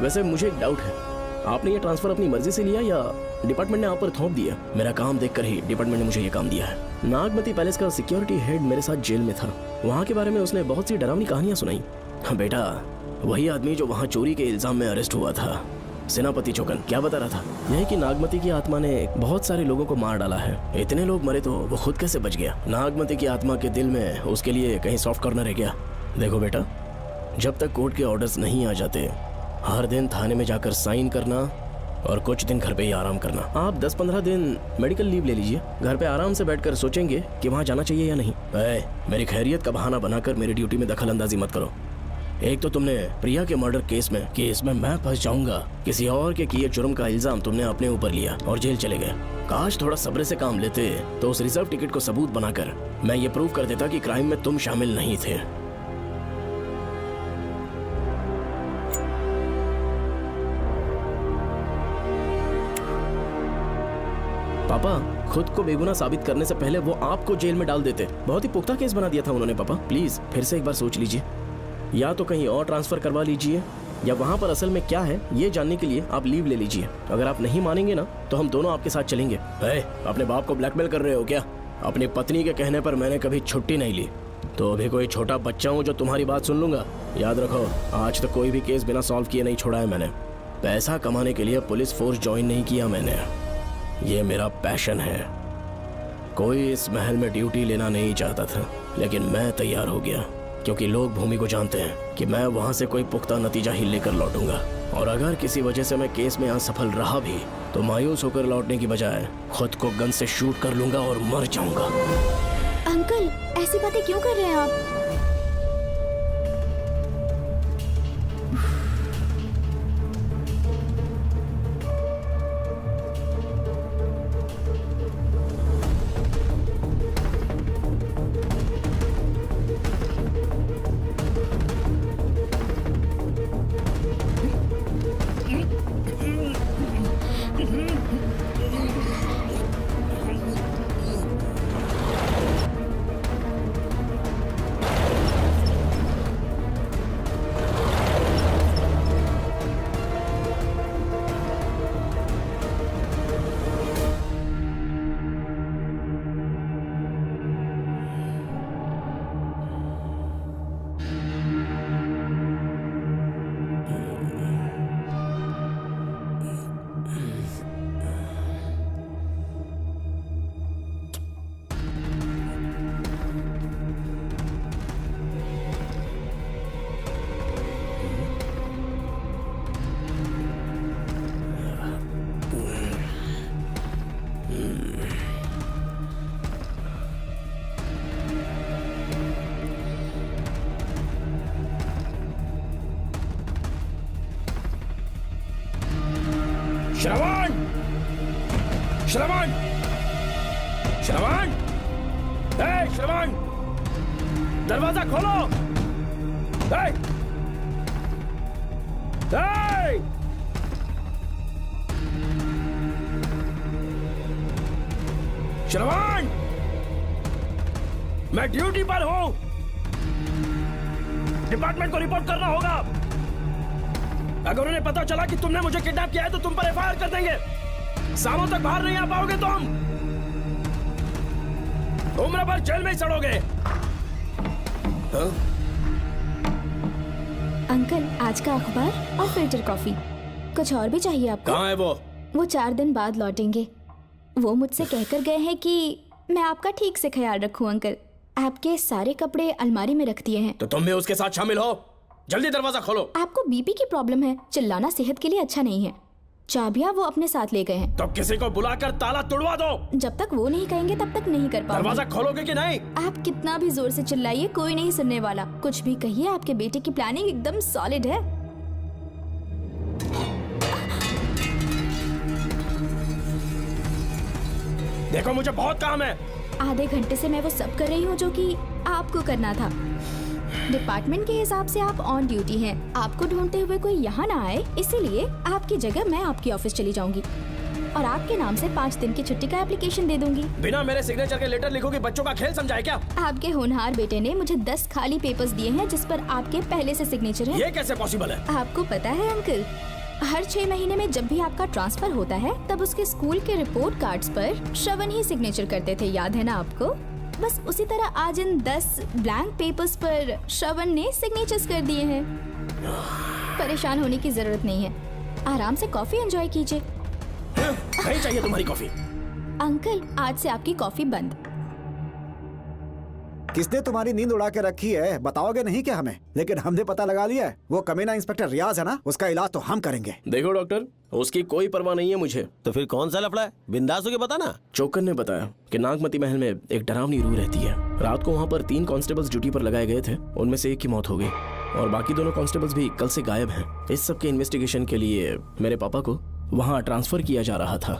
वैसे मुझे एक डाउट है। आपने ये ट्रांसफर अपनी मर्जी से लिया या डिपार्टमेंट ने आप पर थोप दिया? मेरा काम देखकर ही डिपार्टमेंट ने मुझे ये काम दिया है। नागमती पैलेस का सिक्योरिटी हेड मेरे साथ जेल में था। वहाँ के बारे में उसने बहुत सी डरावनी कहानियां सुनाई। बेटा, वही आदमी जो वहाँ चोरी के इल्जाम में अरेस्ट हुआ था, सेनापति चौकन क्या बता रहा था? यह कि नागमती की आत्मा ने बहुत सारे लोगों को मार डाला है। इतने लोग मरे तो वो खुद कैसे बच गया? नागमती की आत्मा के दिल में उसके लिए कहीं सॉफ्ट कॉर्नर है क्या? देखो बेटा, जब तक कोर्ट के ऑर्डर्स नहीं आ जाते, हर दिन थाने में जाकर साइन करना और कुछ दिन घर पे ही आराम करना। आप 10-15 दिन मेडिकल लीव ले लीजिए। घर पे आराम से बैठकर सोचेंगे कि वहाँ जाना चाहिए या नहीं। मेरी खैरियत का बहाना बनाकर मेरी ड्यूटी में दखल अंदाजी मत करो। एक तो तुमने प्रिया के मर्डर केस में कि इसमें मैं फंस जाऊंगा, किसी और के किए जुर्म का इल्जाम तुमने अपने ऊपर लिया और जेल चले गए। काश थोड़ा सब्र से काम लेते तो उस रिजर्व टिकट को सबूत बनाकर मैं ये प्रूव कर देता कि क्राइम में तुम शामिल नहीं थे। पापा, खुद को बेगुनाह साबित करने से पहले वो आपको जेल में डाल देते। बहुत ही पुख्ता केस बना दिया था उन्होंने। पापा प्लीज फिर से एक बार सोच लीजिए, या तो कहीं और ट्रांसफर करवा लीजिए या वहाँ पर असल में क्या है ये जानने के लिए आप लीव ले लीजिए। अगर आप नहीं मानेंगे ना तो हम दोनों आपके साथ चलेंगे। अपने बाप को ब्लैकमेल कर रहे हो क्या? अपनी पत्नी के कहने पर मैंने कभी छुट्टी नहीं ली, तो अभी कोई छोटा बच्चा हूँ जो तुम्हारी बात सुन लूंगा? याद रखो, आज तक कोई भी केस बिना सॉल्व किए नहीं छोड़ा है मैंने। पैसा कमाने के लिए पुलिस फोर्स ज्वाइन नहीं किया मैंने, ये मेरा पैशन है। कोई इस महल में ड्यूटी लेना नहीं चाहता था, लेकिन मैं तैयार हो गया क्योंकि लोग भूमि को जानते हैं कि मैं वहां से कोई पुख्ता नतीजा ही लेकर लौटूंगा। और अगर किसी वजह से मैं केस में असफल रहा भी तो मायूस होकर लौटने की बजाय खुद को गन से शूट कर लूंगा और मर जाऊंगा। अंकल, ऐसी बातें क्यों कर रहे हैं आप? श्रवण! श्रवण! श्रवण! श्रवण! दरवाजा खोलो! श्रवण! मैं ड्यूटी पर हूं। डिपार्टमेंट को रिपोर्ट करना होगा। अगर उन्हें पता चला कि तुमने मुझे किडनैप किया है तो तुम पर एफआईआर कर देंगे। शामों तक बाहर नहीं आ पाओगे तुम। उम्र भर जेल में ही सड़ोगे। अंकल, आज का अखबार और फिल्टर कॉफी। कुछ और भी चाहिए आपको? कहाँ है वो? वो 4 दिन बाद लौटेंगे। वो मुझसे कहकर गए हैं कि मैं आपका ठीक से ख्याल रखूं। अंकल, आपके सारे कपड़े अलमारी में रख दिए हैं। तो तुम भी उसके साथ शामिल हो। जल्दी दरवाजा खोलो। आपको बीपी की प्रॉब्लम है, चिल्लाना सेहत के लिए अच्छा नहीं है। चाबियां वो अपने साथ ले गए हैं। तो किसी को बुलाकर ताला तोड़वा दो। जब तक वो नहीं कहेंगे तब तक नहीं कर पाऊंगी। दरवाजा खोलोगे कि नहीं? आप कितना भी जोर से चिल्लाइए, कोई नहीं सुनने वाला। कुछ भी कहिए, आपके बेटे की प्लानिंग एकदम सॉलिड है। देखो, मुझे बहुत काम है। आधे घंटे से मैं वो सब कर रही हूँ जो कि आपको करना था। डिपार्टमेंट के हिसाब से आप ऑन ड्यूटी हैं। आपको ढूंढते हुए कोई यहाँ ना आए, इसीलिए आपकी जगह मैं आपकी ऑफिस चली जाऊंगी और आपके नाम से 5 दिन की छुट्टी का एप्लीकेशन दे दूंगी। बिना मेरे सिग्नेचर के लेटर लिखोगे? बच्चों का खेल समझा है क्या? आपके होनहार बेटे ने मुझे 10 खाली पेपर्स दिए हैं जिस पर आपके पहले से सिग्नेचर है। ये कैसे पॉसिबल है? आपको पता है अंकल, हर 6 महीने में जब भी आपका ट्रांसफर होता है तब उसके स्कूल के रिपोर्ट कार्ड्स पर श्रवण ही सिग्नेचर करते थे, याद है ना आपको? बस उसी तरह आज इन 10 ब्लैंक पेपर्स पर श्रवण ने सिग्नेचर्स कर दिए हैं। परेशान होने की जरूरत नहीं है। आराम से कॉफी एंजॉय कीजिए। नहीं चाहिए तुम्हारी कॉफी। अंकल, आज से आपकी कॉफी बंद। किसने तुम्हारी नींद उड़ा के रखी है बताओगे नहीं क्या हमें? लेकिन हमने पता लगा लिया है, वो कमीना इंस्पेक्टर रियाज है ना, उसका इलाज तो हम करेंगे। देखो डॉक्टर, उसकी कोई परवाह नहीं है मुझे। तो फिर कौन सा लफड़ा है? बिंदास होके बता ना। चोकर ने बताया कि नागमती महल में एक डरावनी रूह रहती है। रात को वहाँ पर 3 कांस्टेबल्स ड्यूटी पर लगाए गए थे, उनमें से एक की मौत हो गई और बाकी दोनों कांस्टेबल्स भी कल से गायब हैं। इस सब के इन्वेस्टिगेशन के लिए मेरे पापा को वहाँ ट्रांसफर किया जा रहा था।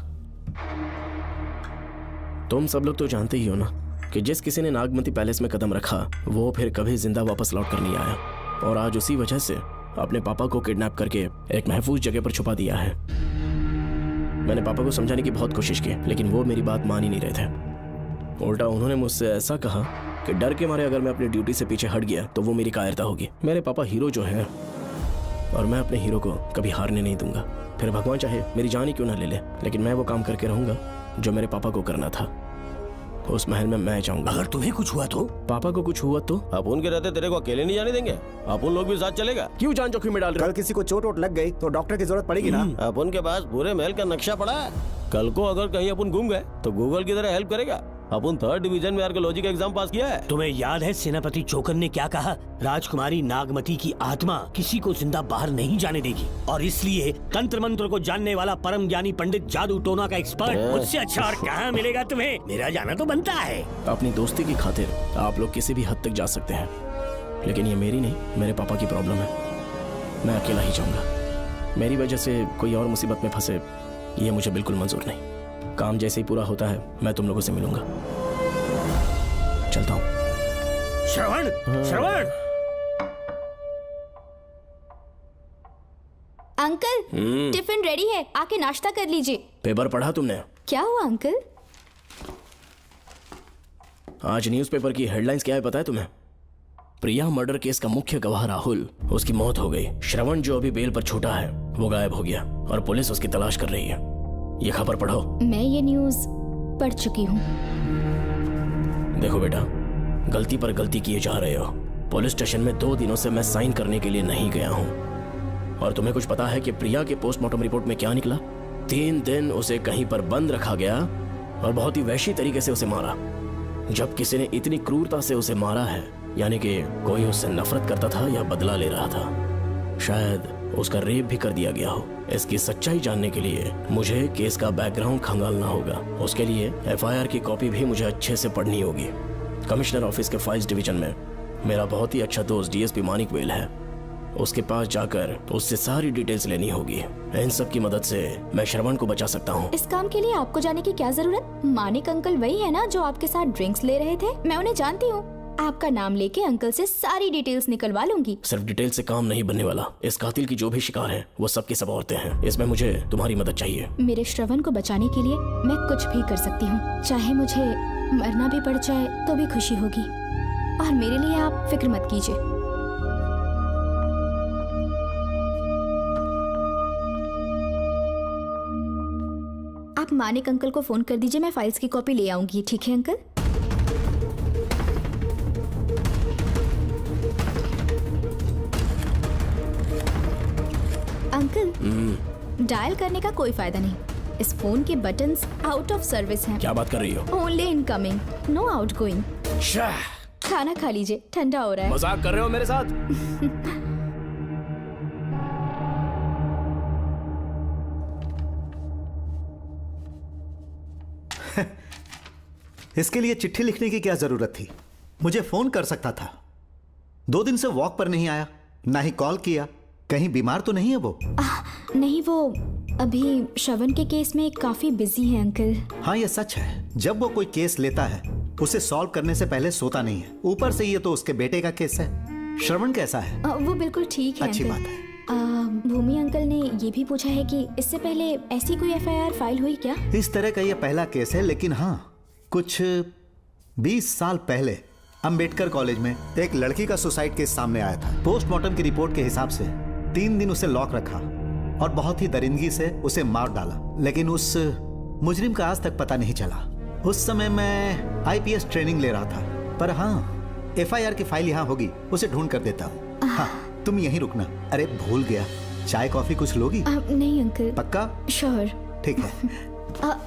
तुम सब लोग तो जानते ही हो ना कि जिस किसी ने नागमती पैलेस में कदम रखा वो फिर कभी जिंदा वापस लौट कर नहीं आया, और आज उसी वजह से अपने पापा को किडनैप करके एक महफूज जगह पर छुपा दिया है। मैंने पापा को समझाने की बहुत कोशिश की, लेकिन वो मेरी बात मान ही नहीं रहे थे। उल्टा उन्होंने मुझसे ऐसा कहा कि डर के मारे अगर मैं अपनी ड्यूटी से पीछे हट गया तो वो मेरी कायरता होगी। मेरे पापा हीरो जो है, और मैं अपने हीरो को कभी हारने नहीं दूंगा। फिर भगवान चाहे मेरी जान ही क्यों ना ले ले, लेकिन मैं वो काम करके रहूंगा जो मेरे पापा को करना था। उस महल में मैं जाऊंगा। अगर तुम्हें कुछ हुआ तो? पापा को कुछ हुआ तो? अपुन के रहते तेरे को अकेले नहीं जाने देंगे। अपुन लोग भी साथ चलेगा। क्यों जान जोखिम में डाल रहे? कल किसी को चोट वोट लग गई तो डॉक्टर की जरूरत पड़ेगी ना। अपुन के पास पूरे महल का नक्शा पड़ा है। कल को अगर कहीं अपन गुम गए तो गूगल की तरह हेल्प करेगा। अपन 3rd डिवीजन में आर्कियोलॉजी का एग्जाम पास किया है। तुम्हें याद है सेनापति चोकर ने क्या कहा? राजकुमारी नागमती की आत्मा किसी को जिंदा बाहर नहीं जाने देगी, और इसलिए तंत्र मंत्र को जानने वाला परम ज्ञानी पंडित जादू टोना का एक्सपर्ट मुझसे अच्छा और कहाँ मिलेगा तुम्हें? मेरा जाना तो बनता है। अपनी दोस्ती की खातिर आप लोग किसी भी हद तक जा सकते हैं, लेकिन ये मेरी नहीं, मेरे पापा की प्रॉब्लम है। मैं अकेला ही जाऊंगा। मेरी वजह से कोई और मुसीबत में फंसे ये मुझे बिल्कुल मंजूर नहीं। काम जैसे ही पूरा होता है मैं तुम लोगों से मिलूंगा। चलता हूँ। श्रवण, श्रवण। अंकल, टिफिन रेडी है, आके नाश्ता कर लीजिए। पेपर पढ़ा तुमने? क्या हुआ अंकल? आज न्यूज़पेपर की हेडलाइंस क्या है पता है तुम्हें? प्रिया मर्डर केस का मुख्य गवाह राहुल, उसकी मौत हो गई। श्रवण जो अभी बेल पर छूटा है वो गायब हो गया और पुलिस उसकी तलाश कर रही है। ये खबर पढ़ो। मैं ये न्यूज़ पढ़ चुकी हूँ। देखो बेटा, गलती पर गलती किए जा रहे हो। पुलिस स्टेशन में 2 दिनों से मैं साइन करने के लिए नहीं गया हूँ। और तुम्हें कुछ पता है कि प्रिया के पोस्टमार्टम रिपोर्ट में क्या निकला? 3 दिन उसे कहीं पर बंद रखा गया और बहुत ही वैशी तरीके से उसे मारा। जब किसी ने इतनी क्रूरता से उसे मारा है, यानी कि कोई उससे नफरत करता था या बदला ले रहा था। शायद उसका रेप भी कर दिया गया हो। इसकी सच्चाई जानने के लिए मुझे केस का बैकग्राउंड खंगालना होगा। उसके लिए एफआईआर की कॉपी भी मुझे अच्छे से पढ़नी होगी। कमिश्नर ऑफिस के फाइल्स डिवीजन में मेरा बहुत ही अच्छा दोस्त डीएसपी मानिक वेल है। उसके पास जाकर उससे सारी डिटेल्स लेनी होगी। इन सब की मदद से मैं श्रवण को बचा सकता हूँ। इस काम के लिए आपको जाने की क्या जरूरत? मानिक अंकल वही है ना जो आपके साथ ड्रिंक्स ले रहे थे? मैं उन्हें जानती हूँ। आपका नाम लेके अंकल से सारी डिटेल्स निकलवा लूंगी। सिर्फ डिटेल से काम नहीं बनने वाला। इस कातिल की जो भी शिकार है वो सबकी सब औरतें हैं। इसमें मुझे तुम्हारी मदद चाहिए। मेरे श्रवण को बचाने के लिए मैं कुछ भी कर सकती हूँ। चाहे मुझे मरना भी पड़ जाए तो भी खुशी होगी। और मेरे लिए आप फिक्र मत कीजिए। आप मानिक अंकल को फोन कर दीजिए, मैं फाइल्स की कॉपी ले आऊंगी। ठीक है अंकल? अंकल, डायल करने का कोई फायदा नहीं। इस फोन के बटन्स आउट ऑफ सर्विस हैं। क्या बात कर रही हो? Only incoming, no outgoing. खाना खा लीजिए, ठंडा हो रहा है। मजाक कर रहे हो मेरे साथ? इसके लिए चिट्ठी लिखने की क्या जरूरत थी? मुझे फोन कर सकता था। 2 दिन से वॉक पर नहीं आया, ना ही कॉल किया। कहीं बीमार तो नहीं है वो? नहीं, वो अभी श्रवण के केस में काफी बिजी है अंकल। हाँ, ये सच है। जब वो कोई केस लेता है उसे सॉल्व करने से पहले सोता नहीं है। ऊपर से ये तो उसके बेटे का केस है। श्रवण कैसा है? वो बिल्कुल ठीक है। अच्छी अंकल। बात है। भूमि अंकल ने ये भी पूछा है कि इससे पहले ऐसी कोई एफआईआर फाइल हुई क्या? इस तरह का ये पहला केस है, लेकिन हाँ, कुछ 20 साल पहले अंबेडकर कॉलेज में एक लड़की का सुसाइड केस सामने आया था। पोस्टमार्टम की रिपोर्ट के हिसाब से 3 दिन उसे लॉक रखा और बहुत ही दरिंदगी से उसे मार डाला, लेकिन उस मुजरिम का आज तक पता नहीं चला। उस समय मैं आईपीएस ट्रेनिंग ले रहा था, पर हाँ, एफआईआर की फाइल यहाँ होगी, उसे ढूंढ कर देता हूँ। हाँ, तुम यहीं रुकना। अरे भूल गया, चाय कॉफी कुछ लोगी? नहीं अंकल। पक्का? श्योर। ठीक है।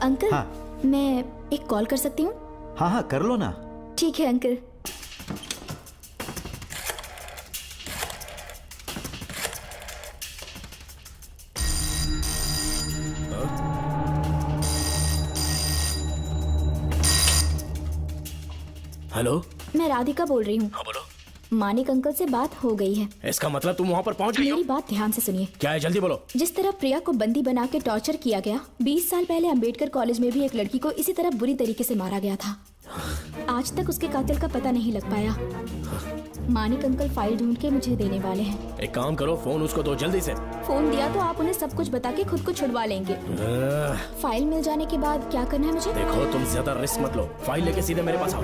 अंकल हाँ। मैं एक कॉल कर सकती हूँ? हाँ हाँ कर लो ना। ठीक है अंकल। हेलो, मैं राधिका बोल रही हूँ। हाँ बोलो। मानिक अंकल से बात हो गई है। इसका मतलब तुम वहाँ पर पहुँच गई हो? मेरी बात ध्यान से सुनिए। क्या है, जल्दी बोलो। जिस तरह प्रिया को बंदी बना के टॉर्चर किया गया, 20 साल पहले अंबेडकर कॉलेज में भी एक लड़की को इसी तरह बुरी तरीके से मारा गया था। आज तक उसके कातिल का पता नहीं लग पाया। मानिक अंकल फाइल ढूंढ के मुझे देने वाले हैं। एक काम करो, फोन उसको दो जल्दी से। फोन दिया तो आप उन्हें सब कुछ बता के खुद को छुड़वा लेंगे। फाइल मिल जाने के बाद क्या करना है मुझे? देखो तुम ज्यादा रिस्क मत लो, फाइल लेके सीधे मेरे पास आओ।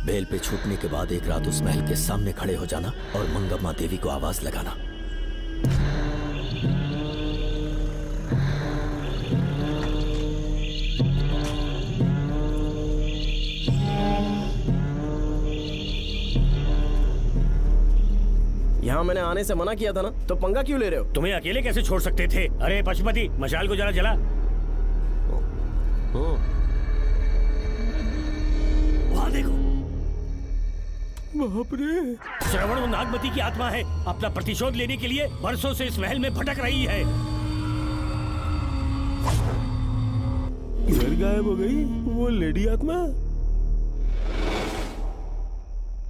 बेल पे छूटने के बाद एक रात उस महल के सामने खड़े हो जाना और मंगम्मा देवी को आवाज लगाना। यहाँ मैंने आने से मना किया था ना, तो पंगा क्यों ले रहे हो? तुम्हें अकेले कैसे छोड़ सकते थे? अरे पशुपति, मशाल को जरा जला। वहाँ देखो। बाप रे! श्रवण वो नागमती की आत्मा है, अपना प्रतिशोध लेने के लिए बरसों से इस महल में भटक रही है। घर गायब हो गई वो लेडी आत्मा।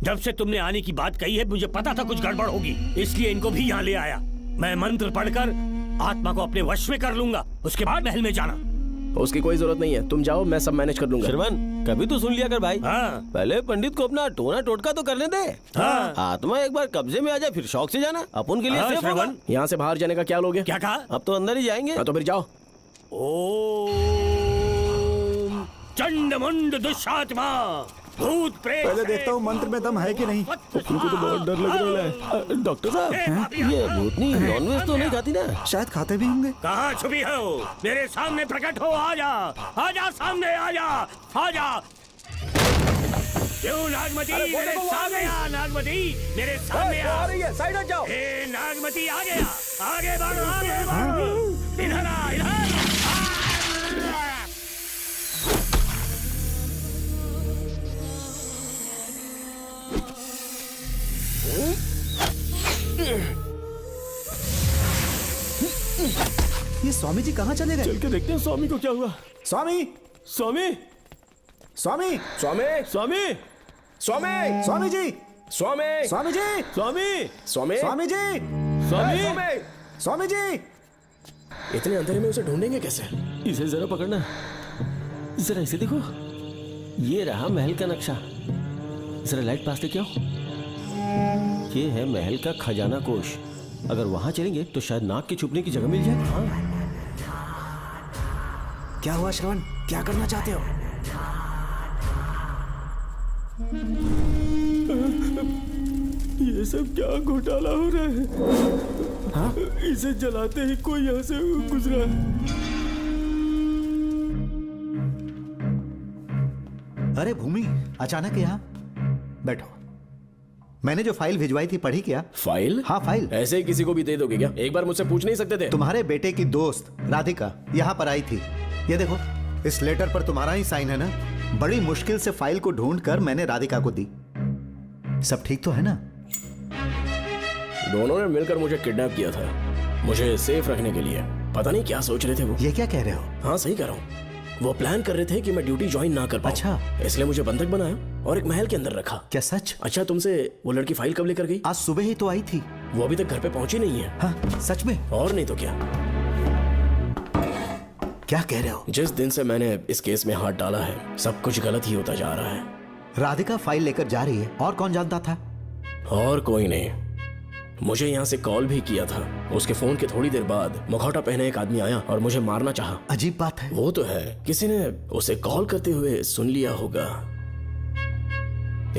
जब से तुमने आने की बात कही है मुझे पता था कुछ गड़बड़ होगी, इसलिए इनको भी यहाँ ले आया। मैं मंत्र पढ़कर आत्मा को अपने वश में कर लूंगा, उसके बाद महल में जाना। उसकी कोई जरूरत नहीं है, तुम जाओ, मैं सब मैनेज कर दूंगा। श्रवण कभी तो सुन लिया कर भाई। हाँ। पहले पंडित को अपना टोना टोटका तो करने दे। हाँ। आत्मा एक बार कब्जे में आ जाए फिर शौक से जाना, अपन के लिए हाँ, सेफ होगा। श्रवण। यहाँ से बाहर जाने का क्या लोगे? क्या कहा? अब तो अंदर ही जाएंगे। हाँ, तो फिर जाओ। ओम चंडमुंड दुष्टात्मा भूत प्रेत। पहले देखता हूँ मंत्र में दम है कि नहीं। तुमको तो बहुत डर लग रहा है। डॉक्टर साहब, ये भूतनी नॉनवेज तो नहीं खाती ना? शायद खाते भी होंगे। कहाँ छुपी हो? मेरे सामने प्रकट हो, आजा आजा, सामने आजा आजा। क्यों नागमती मेरे सामने आ, नागमती मेरे सामने आ। साइड हट जाओ। ए नागमती आ गया, आगे बढ़, आगे बढ़, इधर आ, इधर। ये स्वामी जी कहाँ चले गए? चल के देखते हैं स्वामी को क्या हुआ। स्वामी, स्वामी, स्वामी, स्वामी, स्वामी, स्वामी, स्वामी जी, स्वामी, स्वामी जी, स्वामी, स्वामी, स्वामी जी, स्वामी। स्वामी जी। इतने अंधेरे में उसे ढूंढेंगे कैसे? इसे जरा पकड़ना, जरा इसे देखो, ये रहा महल का नक्शा। जरा लाइट पास लेके आओ। ये है महल का खजाना कोष। अगर वहां चलेंगे तो शायद नाग के छुपने की जगह मिल जाए। हाँ। क्या हुआ श्रवण, क्या करना चाहते हो? ये सब क्या घोटाला हो रहा है? हाँ? इसे जलाते ही कोई यहाँ से गुजरा है। अरे भूमि, अचानक यहाँ? बैठो। मैंने जो फाइल भिजवाई थी पढ़ी क्या? फाइल? हाँ फाइल। ऐसे ही किसी को भी दे दोगे क्या? एक बार मुझसे पूछ नहीं सकते थे? तुम्हारे बेटे की दोस्त राधिका यहाँ पर आई थी। ये देखो, इस लेटर पर तुम्हारा ही साइन है ना? बड़ी मुश्किल से फाइल को ढूंढकर मैंने राधिका को दी। सब ठीक तो है ना? दोनों ने मिलकर मुझे किडनैप किया था, मुझे सेफ रखने के लिए। पता नहीं क्या सोच रहे थे वो। ये क्या कह रहे हो? हाँ सही कह रहा हूँ। वो प्लान कर रहे थे कि मैं ड्यूटी ज्वाइन ना कर पाऊं। अच्छा। इसलिए मुझे बंधक बनाया और एक महल के अंदर रखा। क्या सच? अच्छा, तुमसे वो लड़की फाइल कब लेकर गई? आज सुबह ही तो आई थी। वो अभी तक घर पे पहुंची नहीं है। हाँ सच में? और नहीं तो क्या। क्या कह रहे हो? जिस दिन से मैंने इस केस में हाथ डाला है, सब कुछ गलत ही होता जा रहा है। राधिका फाइल लेकर जा रही है, और कौन जानता था? और कोई नहीं। मुझे यहाँ से कॉल भी किया था। उसके फोन के थोड़ी देर बाद मुखौटा पहने एक आदमी आया और मुझे मारना चाहा। अजीब बात है। वो तो है, किसी ने उसे कॉल करते हुए सुन लिया होगा।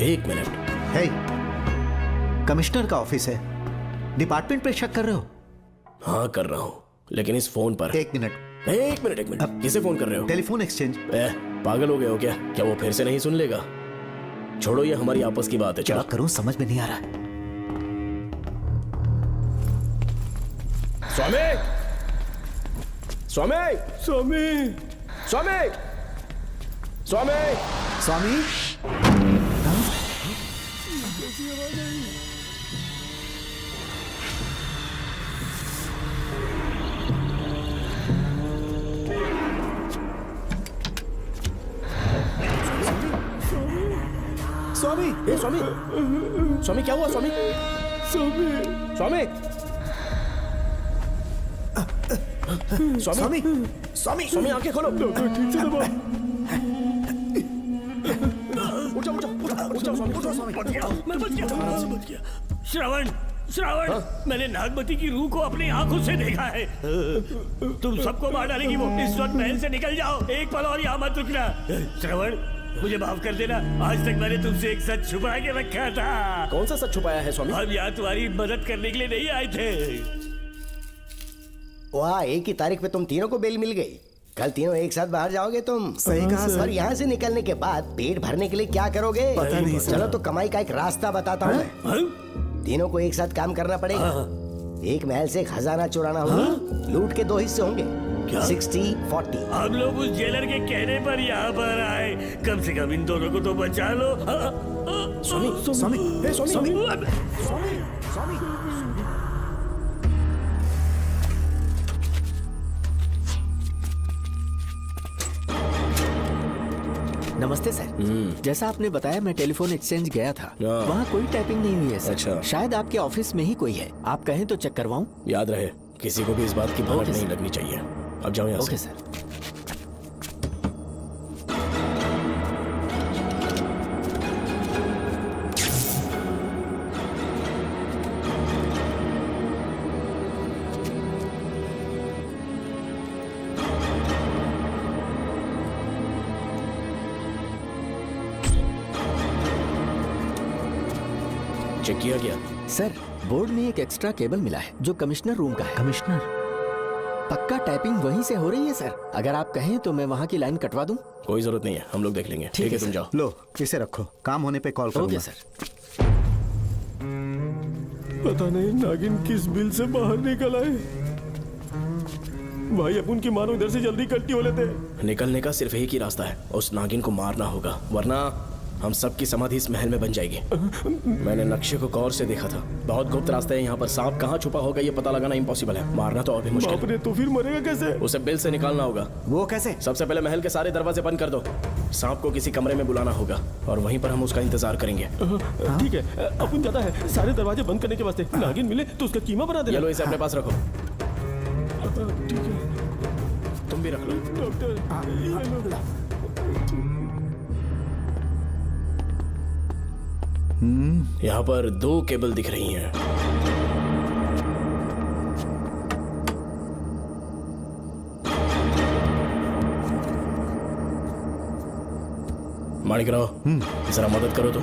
एक मिनट। हे, कमिश्नर का ऑफिस है, डिपार्टमेंट पे शक कर रहे हो? हाँ कर रहा हूँ, लेकिन इस फोन पर। एक मिनट। किसे फोन कर रहे हो? Telephone exchange. पागल हो गए हो क्या? क्या वो फिर से नहीं सुन लेगा? छोड़ो, ये हमारी आपस की बात है। क्या करूं समझ में नहीं आ रहा है। स्वामी, स्वामी, स्वामी, स्वामी, स्वामी, स्वामी, स्वामी, ए स्वामी, स्वामी क्या हुआ स्वामी? स्वामी, स्वामी, स्वामी, स्वामी, स्वामी आंखें खोलो। ठीक से दबाओ। उठो, उठो, उठो, उठो स्वामी, उठो स्वामी। मैं बच गया। श्रवण, श्रवण, मैंने नागमती की रूह को अपनी आंखों से देखा है। तुम सबको मार डालेगी वो। इस वक्त महल से निकल जाओ, एक पल और यहाँ मत रुकना। श्रवण, मुझे माफ कर देना, आज तक मैंने तुमसे एक सच छुपा के रखा था। कौन सा सच छुपाया है स्वामी? हम यहाँ तुम्हारी मदद करने के लिए नहीं आए थे। वाह, एक ही तारीख पे तुम तीनों को बेल मिल गई। कल तीनों एक साथ बाहर जाओगे तुम। सही कहा सर। और यहाँ से निकलने के बाद पेट भरने के लिए क्या करोगे? पता नहीं सर। चलो तो कमाई का एक रास्ता बताता हूँ मैं। तीनों को एक साथ काम करना पड़ेगा। एक महल से खजाना चुराना होगा। लूट के 2 हिस्से होंगे, 60-40। हम लोग उस जेलर के कहने पर यहाँ पर आए। कम से कम इन दोनों को तो बचा लो। स्वामी, स्वामी, ए स्वामी, स्वामी, स्वामी, स्वामी। नमस्ते सर। जैसा आपने बताया, मैं टेलीफोन एक्सचेंज गया था। वहाँ कोई टाइपिंग नहीं हुई है सर। अच्छा। शायद आपके ऑफिस में ही कोई है। आप कहें तो चेक करवाऊं? याद रहे, किसी को भी इस बात की भनक नहीं लगनी चाहिए। अब जाओ यहाँ से। Okay sir. चेक किया गया? सर, बोर्ड में एक एक्स्ट्रा केबल मिला है जो कमिश्नर रूम का है। कमिश्नर? पक्का टाइपिंग वहीं से हो रही है सर। अगर आप कहें तो मैं वहाँ की लाइन कटवा दूं। कोई जरूरत नहीं है, हम लोग देख लेंगे। ठीक है, तुम जाओ। लो इसे रखो, काम होने पे कॉल करूंगा। Okay sir. पता नहीं नागिन किस बिल से बाहर निकल आए। भाई अपन की मानो इधर से जल्दी कल्टी हो लेते हैं। निकलने का सिर्फ एक ही रास्ता है, उस नागिन को मारना होगा, वरना हम सबकी समाधि इस महल में बन जाएगी। मैंने नक्शे को गौर से देखा था, बहुत गुप्त रास्ता है यहाँ पर। सांप कहाँ छुपा होगा ये पता लगाना इम्पॉसिबल है, मारना तो और भी मुश्किल है। तो फिर मरेगा कैसे? उसे बिल से निकालना होगा। वो कैसे? सबसे पहले महल के सारे दरवाजे बंद कर दो। सांप को किसी कमरे में बुलाना होगा और वहीं पर हम उसका इंतजार करेंगे। ठीक है, अपन जाता है सारे दरवाजे बंद करने के वास्ते। नागिन मिले तो उसका कीमा बना देना। ये लो, इसे अपने पास रखो। ठीक है, तुम भी रख लो। डॉक्टर यहाँ पर 2 केबल दिख रही हैं। माणिकराव, जरा मदद करो तो।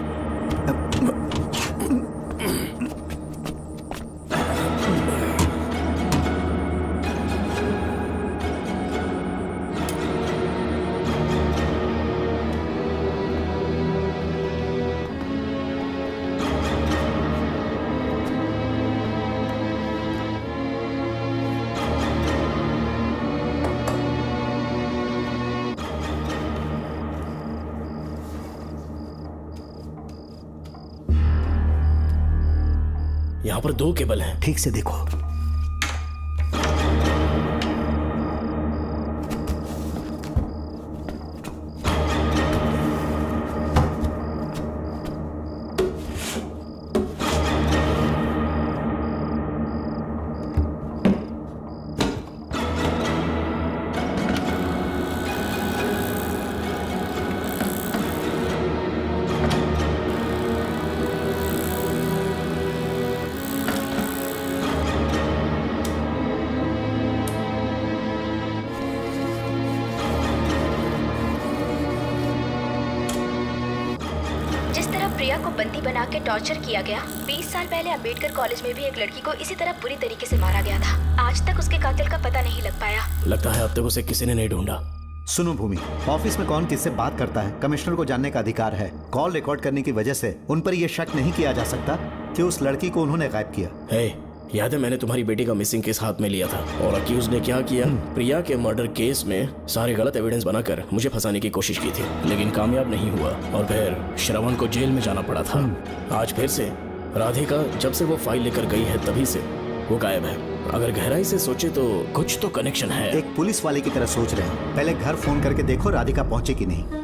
यहाँ पर 2 केबल हैं। ठीक से देखो। प्रिया को बंदी बना के टॉर्चर किया गया। 20 साल पहले अंबेडकर कॉलेज में भी एक लड़की को इसी तरह बुरी तरीके से मारा गया था। आज तक उसके कातिल का पता नहीं लग पाया। लगता है अब तक उसे किसी ने नहीं ढूंढा। सुनो भूमि, ऑफिस में कौन किससे बात करता है कमिश्नर को जानने का अधिकार है। कॉल रिकॉर्ड करने की वजह से उन पर यह शक नहीं किया जा सकता कि उस लड़की को उन्होंने गायब किया। याद है मैंने तुम्हारी बेटी का मिसिंग केस हाथ में लिया था और अक्यूज ने क्या किया, प्रिया के मर्डर केस में सारे गलत एविडेंस बनाकर मुझे फंसाने की कोशिश की थी, लेकिन कामयाब नहीं हुआ और फिर श्रवण को जेल में जाना पड़ा था। आज फिर से राधिका जब से वो फाइल लेकर गई है तभी से वो गायब है। अगर गहराई से सोचे तो कुछ तो कनेक्शन है। एक पुलिस वाले की तरह सोच रहे हैं। पहले घर फोन करके देखो राधिका पहुंचे कि नहीं।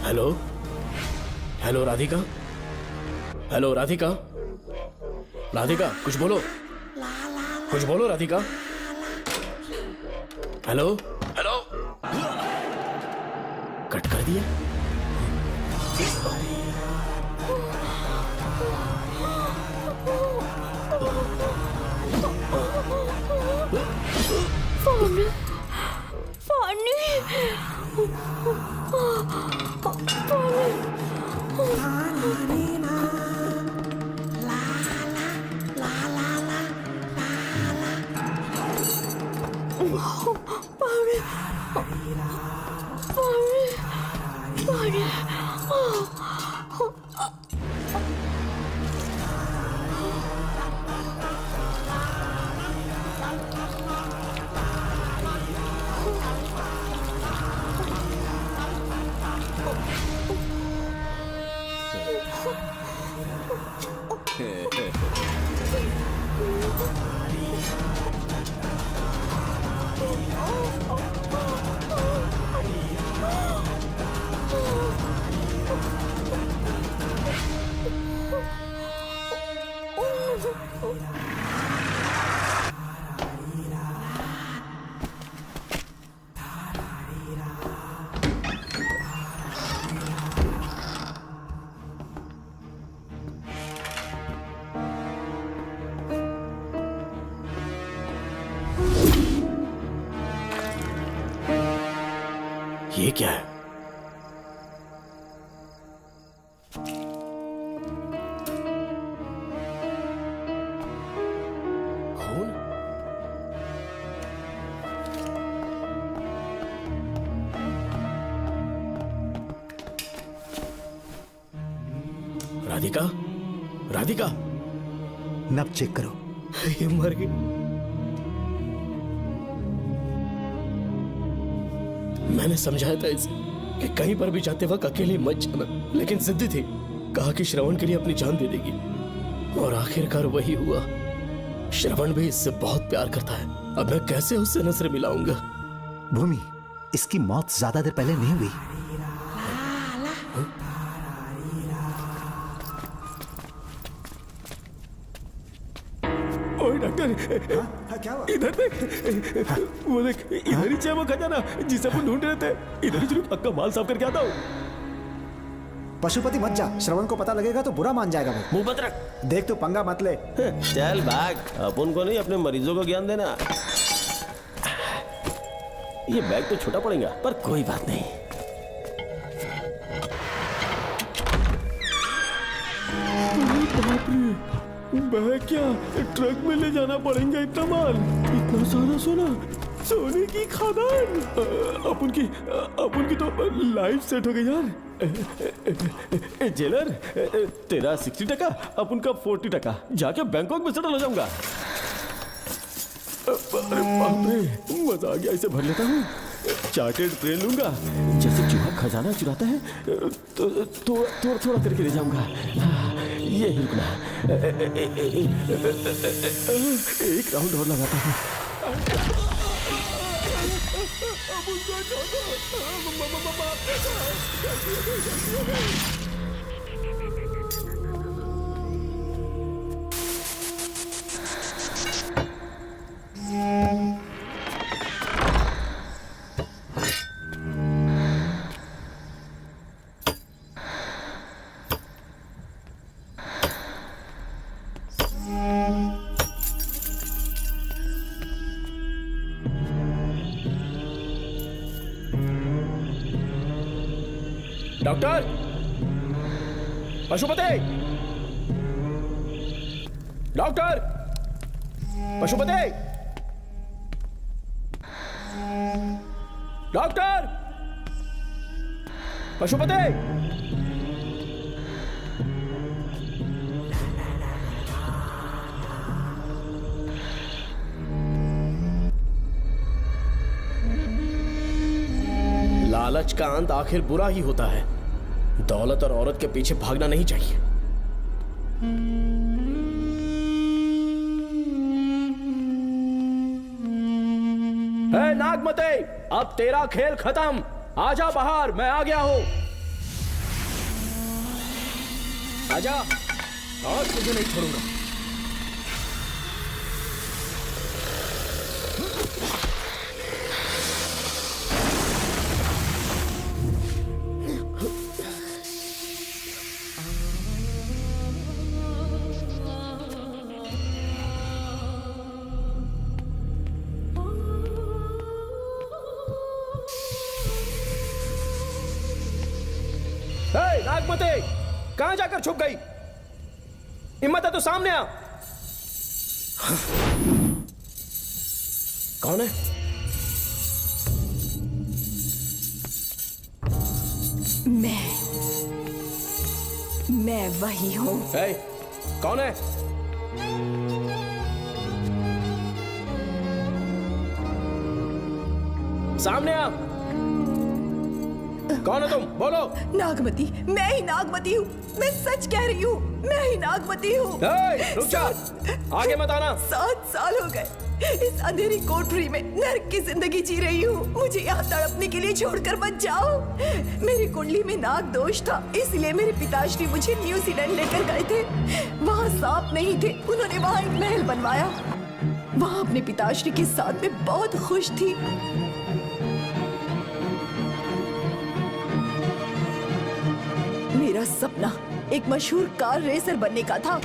Hello hello Radhika, hello Radhika, Radhika कुछ बोलो, कुछ बोलो राधिका। हेलो हेलो, कट कर दिया। Oh ये क्या है? खून? राधिका, राधिका, नब चेक करो। ये मर गई। मैंने समझाया था इसे कि कहीं पर भी जाते वक्त अकेले मत जाना, लेकिन जिद्दी थी। कहा कि श्रवण के लिए अपनी जान दे देगी, और आखिरकार वही हुआ। श्रवण भी इससे बहुत प्यार करता है। अब मैं कैसे उससे नजर मिलाऊंगा? भूमि, इसकी मौत ज्यादा देर पहले नहीं हुई। ओए डॉक्टर, क्या हुआ? इधर देख, वो देख, इधर ही है वो खजाना जिसे अपन ढूंढ रहे थे। इधर ही चलो, पक्का माल साफ करके आता हूँ। पशुपति मत जा, श्रवण को पता लगेगा तो बुरा मान जाएगा वो। मुंह मत रख। देख तू पंगा मत ले। चल भाग, अपन को नहीं अपने मरीजों को ज्ञान देना। ये बैग तो छोटा पड़ेगा, पर कोई बात नहीं। बाप रे, बैग क्या ट्रक में ले जाना पड़ेगा इतना माल, इतना सारा सोना, सोने की खदान। अपन की तो लाइफ सेट हो गई यार। जेलर, तेरा 60%, अपन का 40%। जाके बैंकॉक में सेटल हो जाऊंगा। अरे बाप रे, मजा आ गया, इसे भर लेता हूँ। चार्टेड ट्रेन लूंगा, जैसे चूहा खजाना चुराता है तो थोड़ा थोड़ा करके ले जाऊंगा। ये ही रुकना, एक राउंड और लगाता हूँ। Doctor, Pashupati, doctor, Pashupati, doctor, Pashupati. लालच का अंत आखिर बुरा ही होता है। दौलत और औरत के पीछे भागना नहीं चाहिए। नागमते, अब तेरा खेल खत्म। आजा बाहर, मैं आ गया हूं। आजा, आज तुझे नहीं छोड़ूंगा। नागमते, कहां जाकर छुप गई? हिम्मत है तो सामने आ। कौन है? मैं वही हूं। कौन है? सामने आ। कौन हो तुम? बोलो। नागमती, मैं ही नागमती हूँ। मैं सच कह रही हूँ, मैं ही नागमती हूँ। रुक जा, आगे मत आना। 7 साल हो गए इस अंधेरी कोठरी में नर्क की जिंदगी जी रही हूँ। मुझे यहाँ तड़पने के लिए छोड़कर मत जाओ। मेरी कुंडली में नाग दोष था, इसलिए मेरे पिताश्री मुझे न्यूजीलैंड लेकर गए थे। वहाँ सांप नहीं थे, उन्होंने वहाँ एक महल बनवाया। वहाँ अपने पिताश्री के साथ में बहुत खुश थी। मेरा सपना एक मशहूर कार रेसर बनने का था।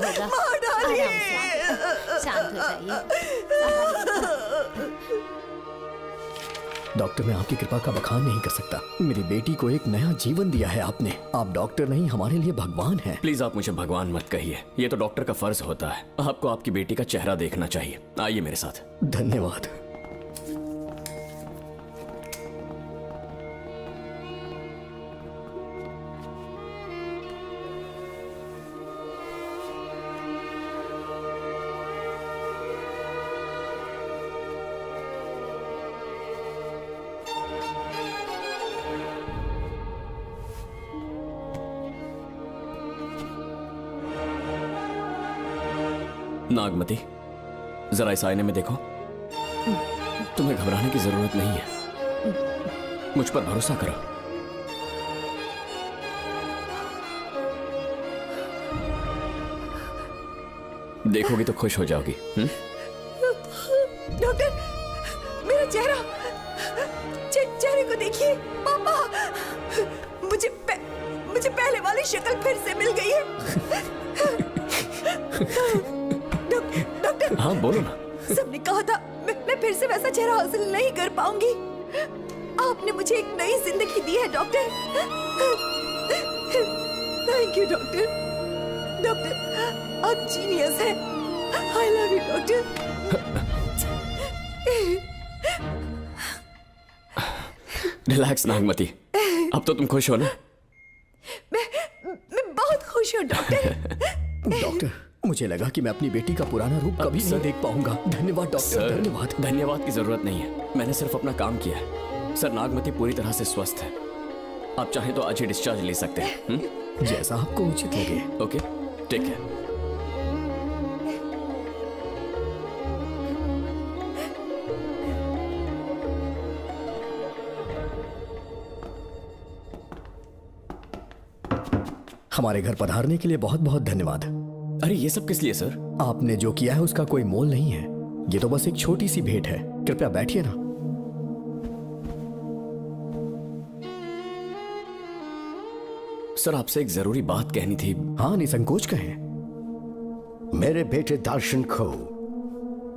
होगा। महारानी! आराम से, शांत हो जाइए। डॉक्टर, मैं आपकी कृपा का बखान नहीं कर सकता। मेरी बेटी को एक नया जीवन दिया है आपने। आप डॉक्टर नहीं, हमारे लिए भगवान हैं। प्लीज आप मुझे भगवान मत कहिए, ये तो डॉक्टर का फर्ज होता है। आपको आपकी बेटी का चेहरा देखना चाहिए। आइए मेरे साथ। धन्यवाद। नागमती, जरा इस आईने में देखो। तुम्हें घबराने की जरूरत नहीं है, मुझ पर भरोसा करो। देखोगी तो खुश हो जाओगी। डॉक्टर, मेरा चेहरा, चेहरे को देखिए। पापा, मुझे पहले वाली शक्ल फिर से मिल गई है। डॉक्टर, हाँ बोलो ना। सबने कहा था मैं फिर से वैसा चेहरा हासिल नहीं कर पाऊंगी। आपने मुझे एक नई जिंदगी दी है doctor. Thank you doctor. Doctor, आप जीनियस हैं। I love you doctor. Relax Nagmati, अब तो तुम खुश हो ना? मैं बहुत खुश हूँ डॉक्टर। डॉक्टर, मुझे लगा कि मैं अपनी बेटी का पुराना रूप कभी नहीं देख पाऊंगा। धन्यवाद डॉक्टर, धन्यवाद। धन्यवाद की जरूरत नहीं है, मैंने सिर्फ अपना काम किया है। सर, नागमती पूरी तरह से स्वस्थ है। आप चाहें तो आज ही डिस्चार्ज ले सकते हैं। जैसा आपको उचित लगे। ओके, ठीक है। हमारे घर पधारने के लिए बहुत बहुत धन्यवाद। अरे ये सब किस लिए सर? आपने जो किया है उसका कोई मोल नहीं है। ये तो बस एक छोटी सी भेंट है। कृपया बैठिए ना। सर, आपसे एक जरूरी बात कहनी थी। हाँ, निसंकोच कहें। मेरे बेटे दर्शन को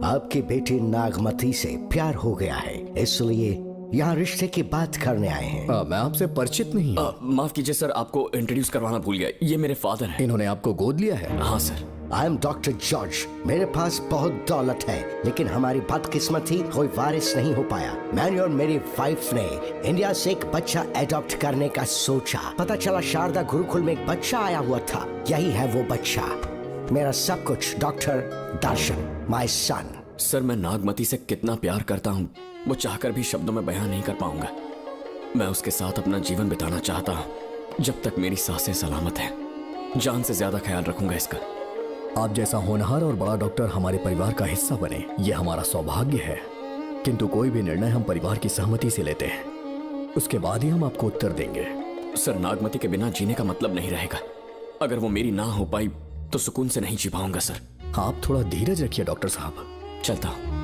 आपकी बेटी नागमती से प्यार हो गया है, इसलिए यहाँ रिश्ते की बात करने आए हैं। मैं आपसे परिचित नहीं हूँ। माफ कीजिए सर, आपको इंट्रोड्यूस करवाना भूल गया। ये मेरे फादर हैं। इन्होंने आपको गोद लिया है? हाँ sir. I am doctor George. मेरे पास बहुत दौलत है, लेकिन हमारी बदकिस्मती कोई वारिस नहीं हो पाया। मैंने और मेरी वाइफ ने इंडिया से एक बच्चा एडॉप्ट करने का सोचा। पता चला शारदा गुरुकुल में एक बच्चा आया हुआ था। यही है वो बच्चा, मेरा सब कुछ। Doctor Darshan, my son. Sir, मैं नागमती से कितना प्यार करता हूँ वो चाहकर भी शब्दों में बयान नहीं कर पाऊंगा। मैं उसके साथ अपना जीवन बिताना चाहता हूँ जब तक मेरी सांसें सलामत हैं। जान से ज्यादा ख्याल रखूंगा इसका। आप जैसा होनहार और बड़ा डॉक्टर हमारे परिवार का हिस्सा बने, ये हमारा सौभाग्य है। किंतु कोई भी निर्णय हम परिवार की सहमति से लेते हैं, उसके बाद ही हम आपको उत्तर देंगे। सर, नागमती के बिना जीने का मतलब नहीं रहेगा। अगर वो मेरी ना हो पाई तो सुकून से नहीं जी पाऊंगा सर। आप थोड़ा धीरज रखिए डॉक्टर साहब। चलता हूं।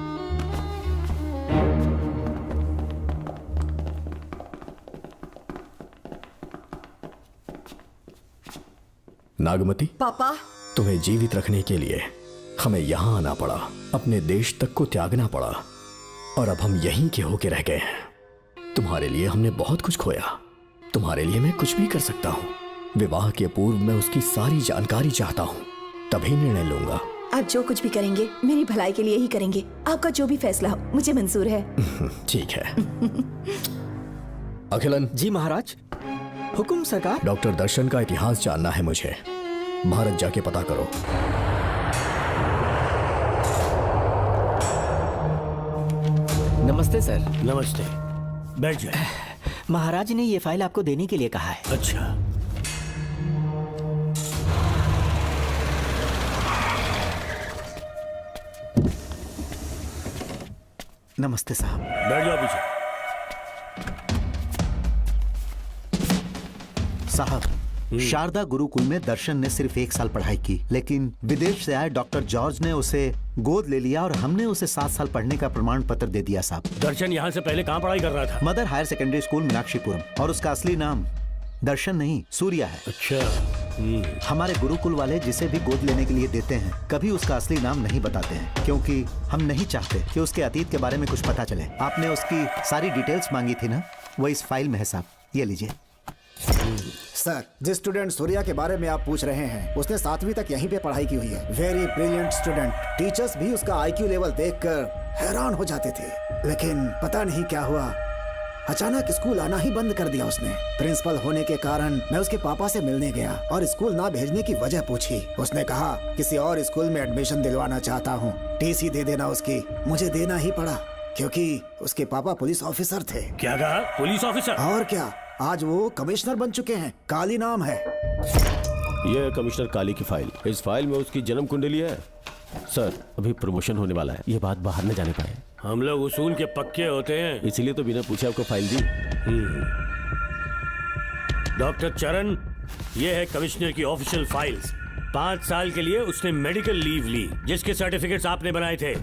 नागमती, पापा, तुम्हें जीवित रखने के लिए हमें यहाँ आना पड़ा, अपने देश तक को त्यागना पड़ा, और अब हम यहीं के होके रह गए हैं। तुम्हारे लिए हमने बहुत कुछ खोया। तुम्हारे लिए मैं कुछ भी कर सकता हूँ। विवाह के पूर्व मैं उसकी सारी जानकारी चाहता हूँ, तभी निर्णय लूंगा। आप जो कुछ भी करेंगे मेरी भलाई के लिए ही करेंगे। आपका जो भी फैसला हो मुझे मंजूर है। ठीक है। अखिलन। जी महाराज। हुकुम सरकार। डॉक्टर दर्शन का इतिहास जानना है मुझे। भारत जाके पता करो। नमस्ते सर। नमस्ते, बैठ जाए। महाराज ने ये फाइल आपको देने के लिए कहा है। अच्छा, नमस्ते साहब। बैठ जाओ पीछे। साहब, शारदा गुरुकुल में दर्शन ने सिर्फ 1 साल पढ़ाई की, लेकिन विदेश से आए डॉक्टर जॉर्ज ने उसे गोद ले लिया और हमने उसे 7 साल पढ़ने का प्रमाण पत्र दे दिया साहब। दर्शन यहाँ से पहले कहाँ पढ़ाई कर रहा था? Mother higher secondary school Meenakshipuram, और उसका असली नाम दर्शन नहीं सूर्या है। अच्छा, हमारे गुरुकुल वाले जिसे भी गोद लेने के लिए देते हैं कभी उसका असली नाम नहीं बताते हैं, क्योंकि हम नहीं चाहते कि उसके अतीत के बारे में कुछ पता चले। आपने उसकी सारी डिटेल्स मांगी थी ना, वो इस फाइल में है साहब, ये लीजिए। सर, जिस स्टूडेंट सूर्या के बारे में आप पूछ रहे हैं उसने 7वीं तक यहीं पे पढ़ाई की हुई है। Very brilliant student. टीचर्स भी उसका IQ लेवल देखकर हैरान हो जाते थे, लेकिन पता नहीं क्या हुआ, अचानक स्कूल आना ही बंद कर दिया उसने। प्रिंसिपल होने के कारण मैं उसके पापा से मिलने गया और स्कूल ना भेजने की वजह पूछी। उसने कहा किसी और स्कूल में एडमिशन दिलवाना चाहता हूँ, TC दे देना उसकी। मुझे देना ही पड़ा क्योंकि उसके पापा पुलिस ऑफिसर थे। क्या कहा? Police officer? और क्या, आज वो कमिश्नर बन चुके हैं। काली नाम है। यह है कमिश्नर काली की फाइल। इस फाइल में उसकी जन्म कुंडली है। सर, अभी प्रमोशन होने वाला है, ये बात बाहर न जाने पाए। हम लोग उसूल के पक्के होते हैं, इसीलिए तो बिना पूछे आपको फाइल दी। डॉक्टर चरण, ये है कमिश्नर की ऑफिशियल फाइल्स। 5 साल के लिए उसने मेडिकल लीव ली, जिसके सर्टिफिकेट्स आपने बनाए थे।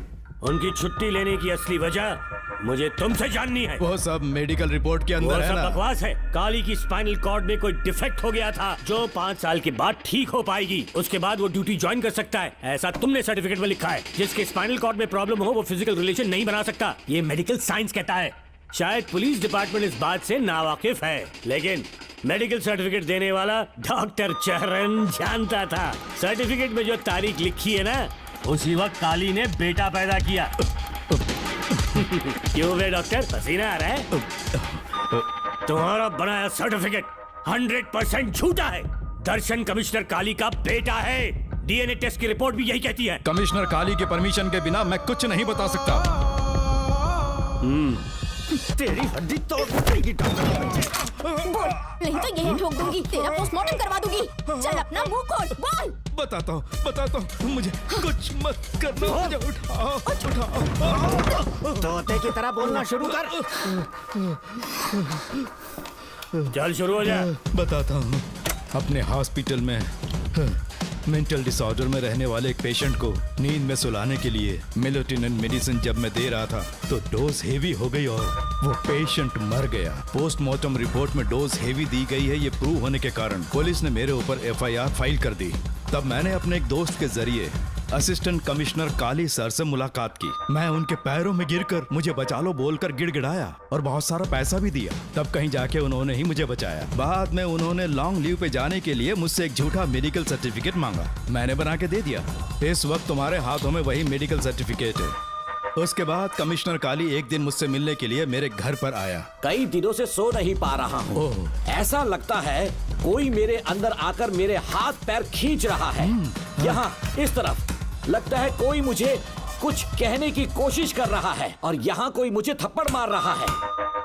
उनकी छुट्टी लेने की असली वजह मुझे तुमसे जाननी है। वो सब मेडिकल रिपोर्ट के अंदर वो है सब ना? बकवास है। काली की स्पाइनल कॉर्ड में कोई डिफेक्ट हो गया था जो 5 साल के बाद ठीक हो पाएगी। उसके बाद वो ड्यूटी ज्वाइन कर सकता है, ऐसा तुमने सर्टिफिकेट में लिखा है। जिसके स्पाइनल कॉर्ड में प्रॉब्लम हो वो फिजिकल रिलेशन नहीं बना सकता, ये मेडिकल साइंस कहता है। शायद पुलिस डिपार्टमेंट इस बात से नावाकिफ है, लेकिन मेडिकल सर्टिफिकेट देने वाला डॉक्टर चरण जानता था। सर्टिफिकेट में जो तारीख लिखी है ना, उसी वक्त काली ने बेटा पैदा किया। क्यों बे डॉक्टर, पसीना आ रहा है? तुम्हारा बनाया सर्टिफिकेट 100% झूठा है। दर्शन कमिश्नर काली का बेटा है। DNA टेस्ट की रिपोर्ट भी यही कहती है। कमिश्नर काली के परमिशन के बिना मैं कुछ नहीं बता सकता। तेरी हड्डी तोड़ देगी डॉक्टर। नहीं तो यही ठोक दूंगी, तेरा पोस्टमार्टम करवा दूंगी। चल अपना मुंह खोल, बोल। बताता हूँ, मुझे कुछ मत करना। मुझे उठाओ। तोते की तरह बोलना शुरू कर। चल शुरू हो जा। बताता हूँ, अपने हॉस्पिटल में मेंटल डिसऑर्डर में रहने वाले एक पेशेंट को नींद में सुलाने के लिए मेलेटोनिन मेडिसिन जब मैं दे रहा था तो डोज हेवी हो गई और वो पेशेंट मर गया। पोस्टमार्टम रिपोर्ट में डोज हेवी दी गई है, ये प्रूव होने के कारण पुलिस ने मेरे ऊपर FIR फाइल कर दी। तब मैंने अपने एक दोस्त के जरिए असिस्टेंट कमिश्नर काली सर से मुलाकात की। मैं उनके पैरों में गिरकर मुझे बचा लो बोलकर गिड़गिड़ाया और बहुत सारा पैसा भी दिया। तब कहीं जाके उन्होंने ही मुझे बचाया। बाद में उन्होंने लॉन्ग लीव पे जाने के लिए मुझसे एक झूठा मेडिकल सर्टिफिकेट मांगा, मैंने बना के दे दिया। इस वक्त तुम्हारे हाथों में वही मेडिकल सर्टिफिकेट है। उसके बाद कमिश्नर काली एक दिन मुझसे मिलने के लिए मेरे घर पर आया। कई दिनों से सो नहीं पा रहा हूँ। ऐसा लगता है कोई मेरे अंदर आकर मेरे हाथ पैर खींच रहा है। यहाँ इस तरफ लगता है कोई मुझे कुछ कहने की कोशिश कर रहा है और यहाँ कोई मुझे थप्पड़ मार रहा है।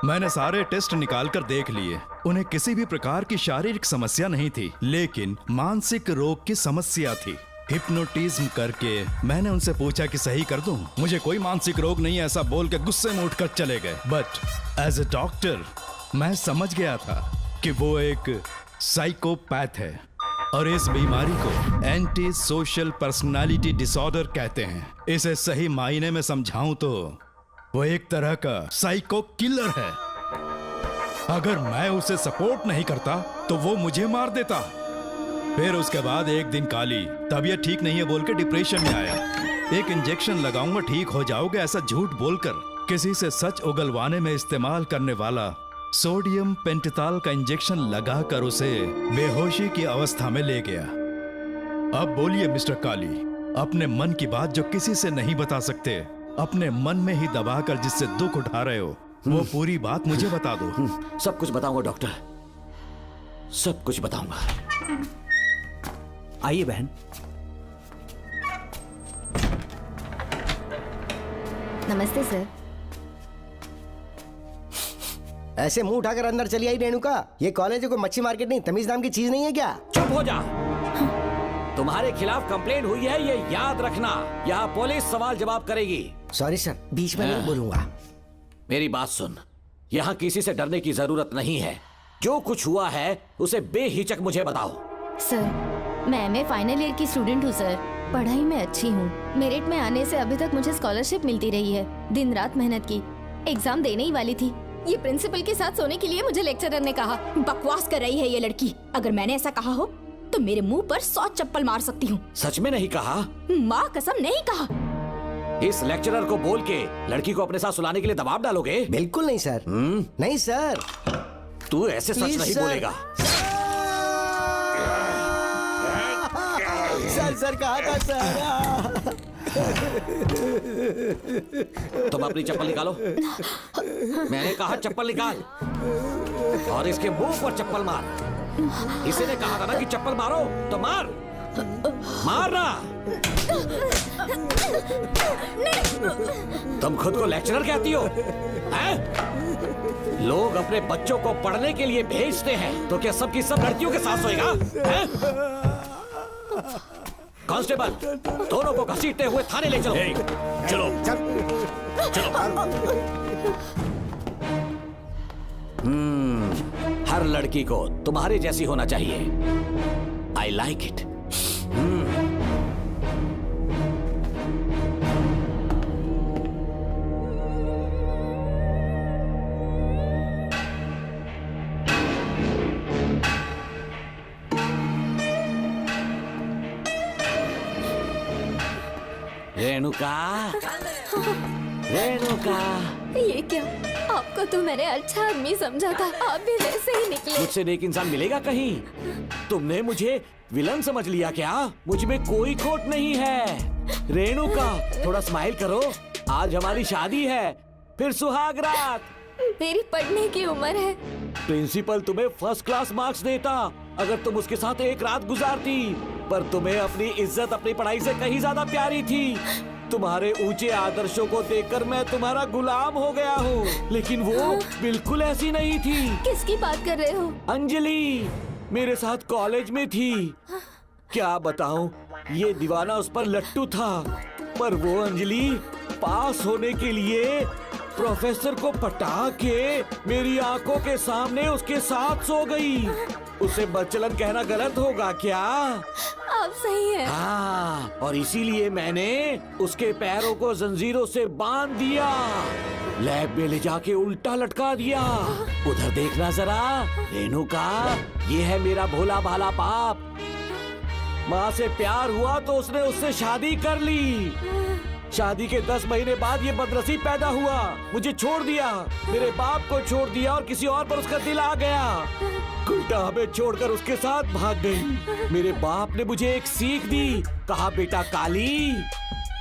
मैंने सारे टेस्ट निकाल कर देख लिए, उन्हें किसी भी प्रकार की शारीरिक समस्या नहीं थी, लेकिन मानसिक रोग की समस्या थी। हिप्नोटिज्म करके मैंने उनसे पूछा कि सही कर दूं। मुझे कोई मानसिक रोग नहीं, ऐसा बोल के गुस्से में उठकर चले गए। बट एज ए डॉक्टर मैं समझ गया था कि वो एक साइकोपैथ है और इस बीमारी को एंटी सोशल पर्सनालिटी डिसऑर्डर कहते हैं। इसे सही मायने में समझाऊं तो वो एक तरह का साइको किलर है। अगर मैं उसे सपोर्ट नहीं करता तो वो मुझे मार देता। फिर उसके बाद एक दिन काली तबीयत ठीक नहीं है बोल के डिप्रेशन में आया। एक इंजेक्शन लगाऊंगा ठीक हो जाओगे ऐसा झूठ बोलकर किसी से सच उगलवाने में इस्तेमाल करने वाला सोडियम पेंटथॉल का इंजेक्शन लगाकर उसे बेहोशी की अवस्था में ले गया। अब बोलिए मिस्टर काली, अपने मन की बात जो किसी से नहीं बता सकते, अपने मन में ही दबाकर जिससे दुख उठा रहे हो, वो पूरी बात मुझे बता दो। सब कुछ बताऊंगा डॉक्टर, सब कुछ बताऊंगा। आइए बहन। नमस्ते सर। ऐसे मुंह उठाकर अंदर चली आई रेणुका। ये कॉलेज है कोई मच्छी मार्केट नहीं, तमीज नाम की चीज नहीं है क्या? चुप हो जा। तुम्हारे खिलाफ कंप्लेंट हुई है ये याद रखना। यहाँ पुलिस सवाल जवाब करेगी। सॉरी सर, बीच में नहीं बोलूंगा। मेरी बात सुन, यहाँ किसी से डरने की जरूरत नहीं है। जो कुछ हुआ है उसे बेहिचक मुझे बताओ। सर मैं MA फाइनल ईयर की स्टूडेंट हूँ सर। पढ़ाई में अच्छी हूँ। मेरिट में आने से अभी तक मुझे स्कॉलरशिप मिलती रही है। दिन रात मेहनत की, एग्जाम देने ही वाली थी। ये प्रिंसिपल के साथ सोने के लिए मुझे लेक्चरर ने कहा। बकवास कर रही है ये लड़की। अगर मैंने ऐसा कहा हो तो मेरे मुंह पर 100 चप्पल मार सकती हूँ। सच में नहीं कहा? माँ कसम नहीं कहा। इस लेक्चरर को बोल के लड़की को अपने साथ सुलाने के लिए दबाव डालोगे? बिल्कुल नहीं सर। नहीं सर। तू ऐसे सच नहीं बोलेगा। सर कहा था सर। तुम अपनी चप्पल निकालो। मैंने कहा चप्पल निकाल और इसके मुंह पर चप्पल मार। इसी ने कहा था ना कि चप्पल मारो, तो मार, मारना। तुम खुद को लेक्चरर कहती हो, हैं? लोग अपने बच्चों को पढ़ने के लिए भेजते हैं, तो क्या सबकी सब लड़कियों के साथ सोएगा? हैं? कांस्टेबल, दोनों को घसीटते हुए थाने ले चलो। चलो चलो। हर लड़की को तुम्हारे जैसी होना चाहिए। I like it. Renuka, Renuka. ये क्या? आपको तो मैंने अच्छा आदमी समझा था, आप भी वैसे ही निकले। मुझसे नेक इंसान मिलेगा कहीं? तुमने मुझे विलन समझ लिया क्या? मुझ में कोई खोट नहीं है। रेणुका, थोड़ा स्माइल करो। आज हमारी शादी है, फिर सुहाग रात। मेरी पढ़ने की उम्र है। प्रिंसिपल तुम्हें फर्स्ट क्लास मार्क्स देता अगर तुम उसके साथ एक रात गुजारती, पर तुम्हें अपनी इज्जत अपनी पढ़ाई से कहीं ज्यादा प्यारी थी। तुम्हारे ऊंचे आदर्शों को देखकर मैं तुम्हारा गुलाम हो गया हूँ, लेकिन वो बिल्कुल ऐसी नहीं थी। किसकी बात कर रहे हो? अंजलि मेरे साथ कॉलेज में थी। क्या बताऊं, ये दीवाना उस पर लट्टू था, पर वो अंजलि पास होने के लिए प्रोफेसर को पटा के मेरी आंखों के सामने उसके साथ सो गई। उसे बदचलन कहना गलत होगा क्या? आप सही हैं। हाँ, और इसीलिए मैंने उसके पैरों को जंजीरों से बांध दिया, लैब में ले जाके उल्टा लटका दिया। उधर देखना जरा रेणुका, ये है मेरा भोला भाला पाप। माँ से प्यार हुआ तो उसने उससे शादी कर ली। शादी के 10 महीने बाद ये बदनसीब पैदा हुआ, मुझे छोड़ दिया, मेरे बाप को छोड़ दिया और किसी और पर उसका दिल आ गया। उल्टा हमें छोड़कर उसके साथ भाग गई। मेरे बाप ने मुझे एक सीख दी, कहा बेटा काली,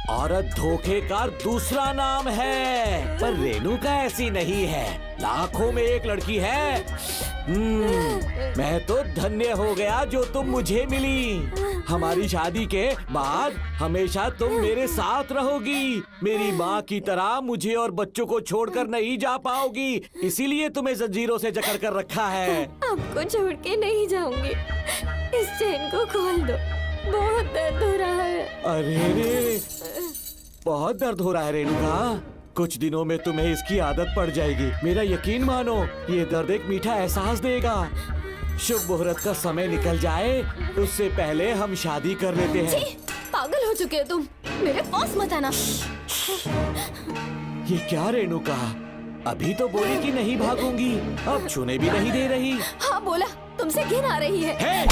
औरत धोखे का दूसरा नाम है, पर रेणुका ऐसी नहीं है, लाखों में एक लड़की है। मैं तो धन्य हो गया जो तुम मुझे मिली। हमारी शादी के बाद हमेशा तुम मेरे साथ रहोगी। मेरी माँ की तरह मुझे और बच्चों को छोड़कर नहीं जा पाओगी, इसीलिए तुम्हें जंजीरों से जकड़ कर रखा है। आपको छोड़ के नहीं जाऊंगी। इस चेन को खोल दो, बहुत दर्द हो रहा है। अरे रे, बहुत दर्द हो रहा है रेणुका। कुछ दिनों में तुम्हें इसकी आदत पड़ जाएगी। मेरा यकीन मानो, ये दर्द एक मीठा एहसास देगा। शुभ मुहूर्त का समय निकल जाए उससे पहले हम शादी कर लेते हैं। पागल हो चुके हो तुम, मेरे पास मत आना। ये क्या रेणुका, अभी तो बोली कि नहीं भागूंगी, अब छूने भी नहीं दे रही। हाँ बोला, तुमसे घिन आ रही है।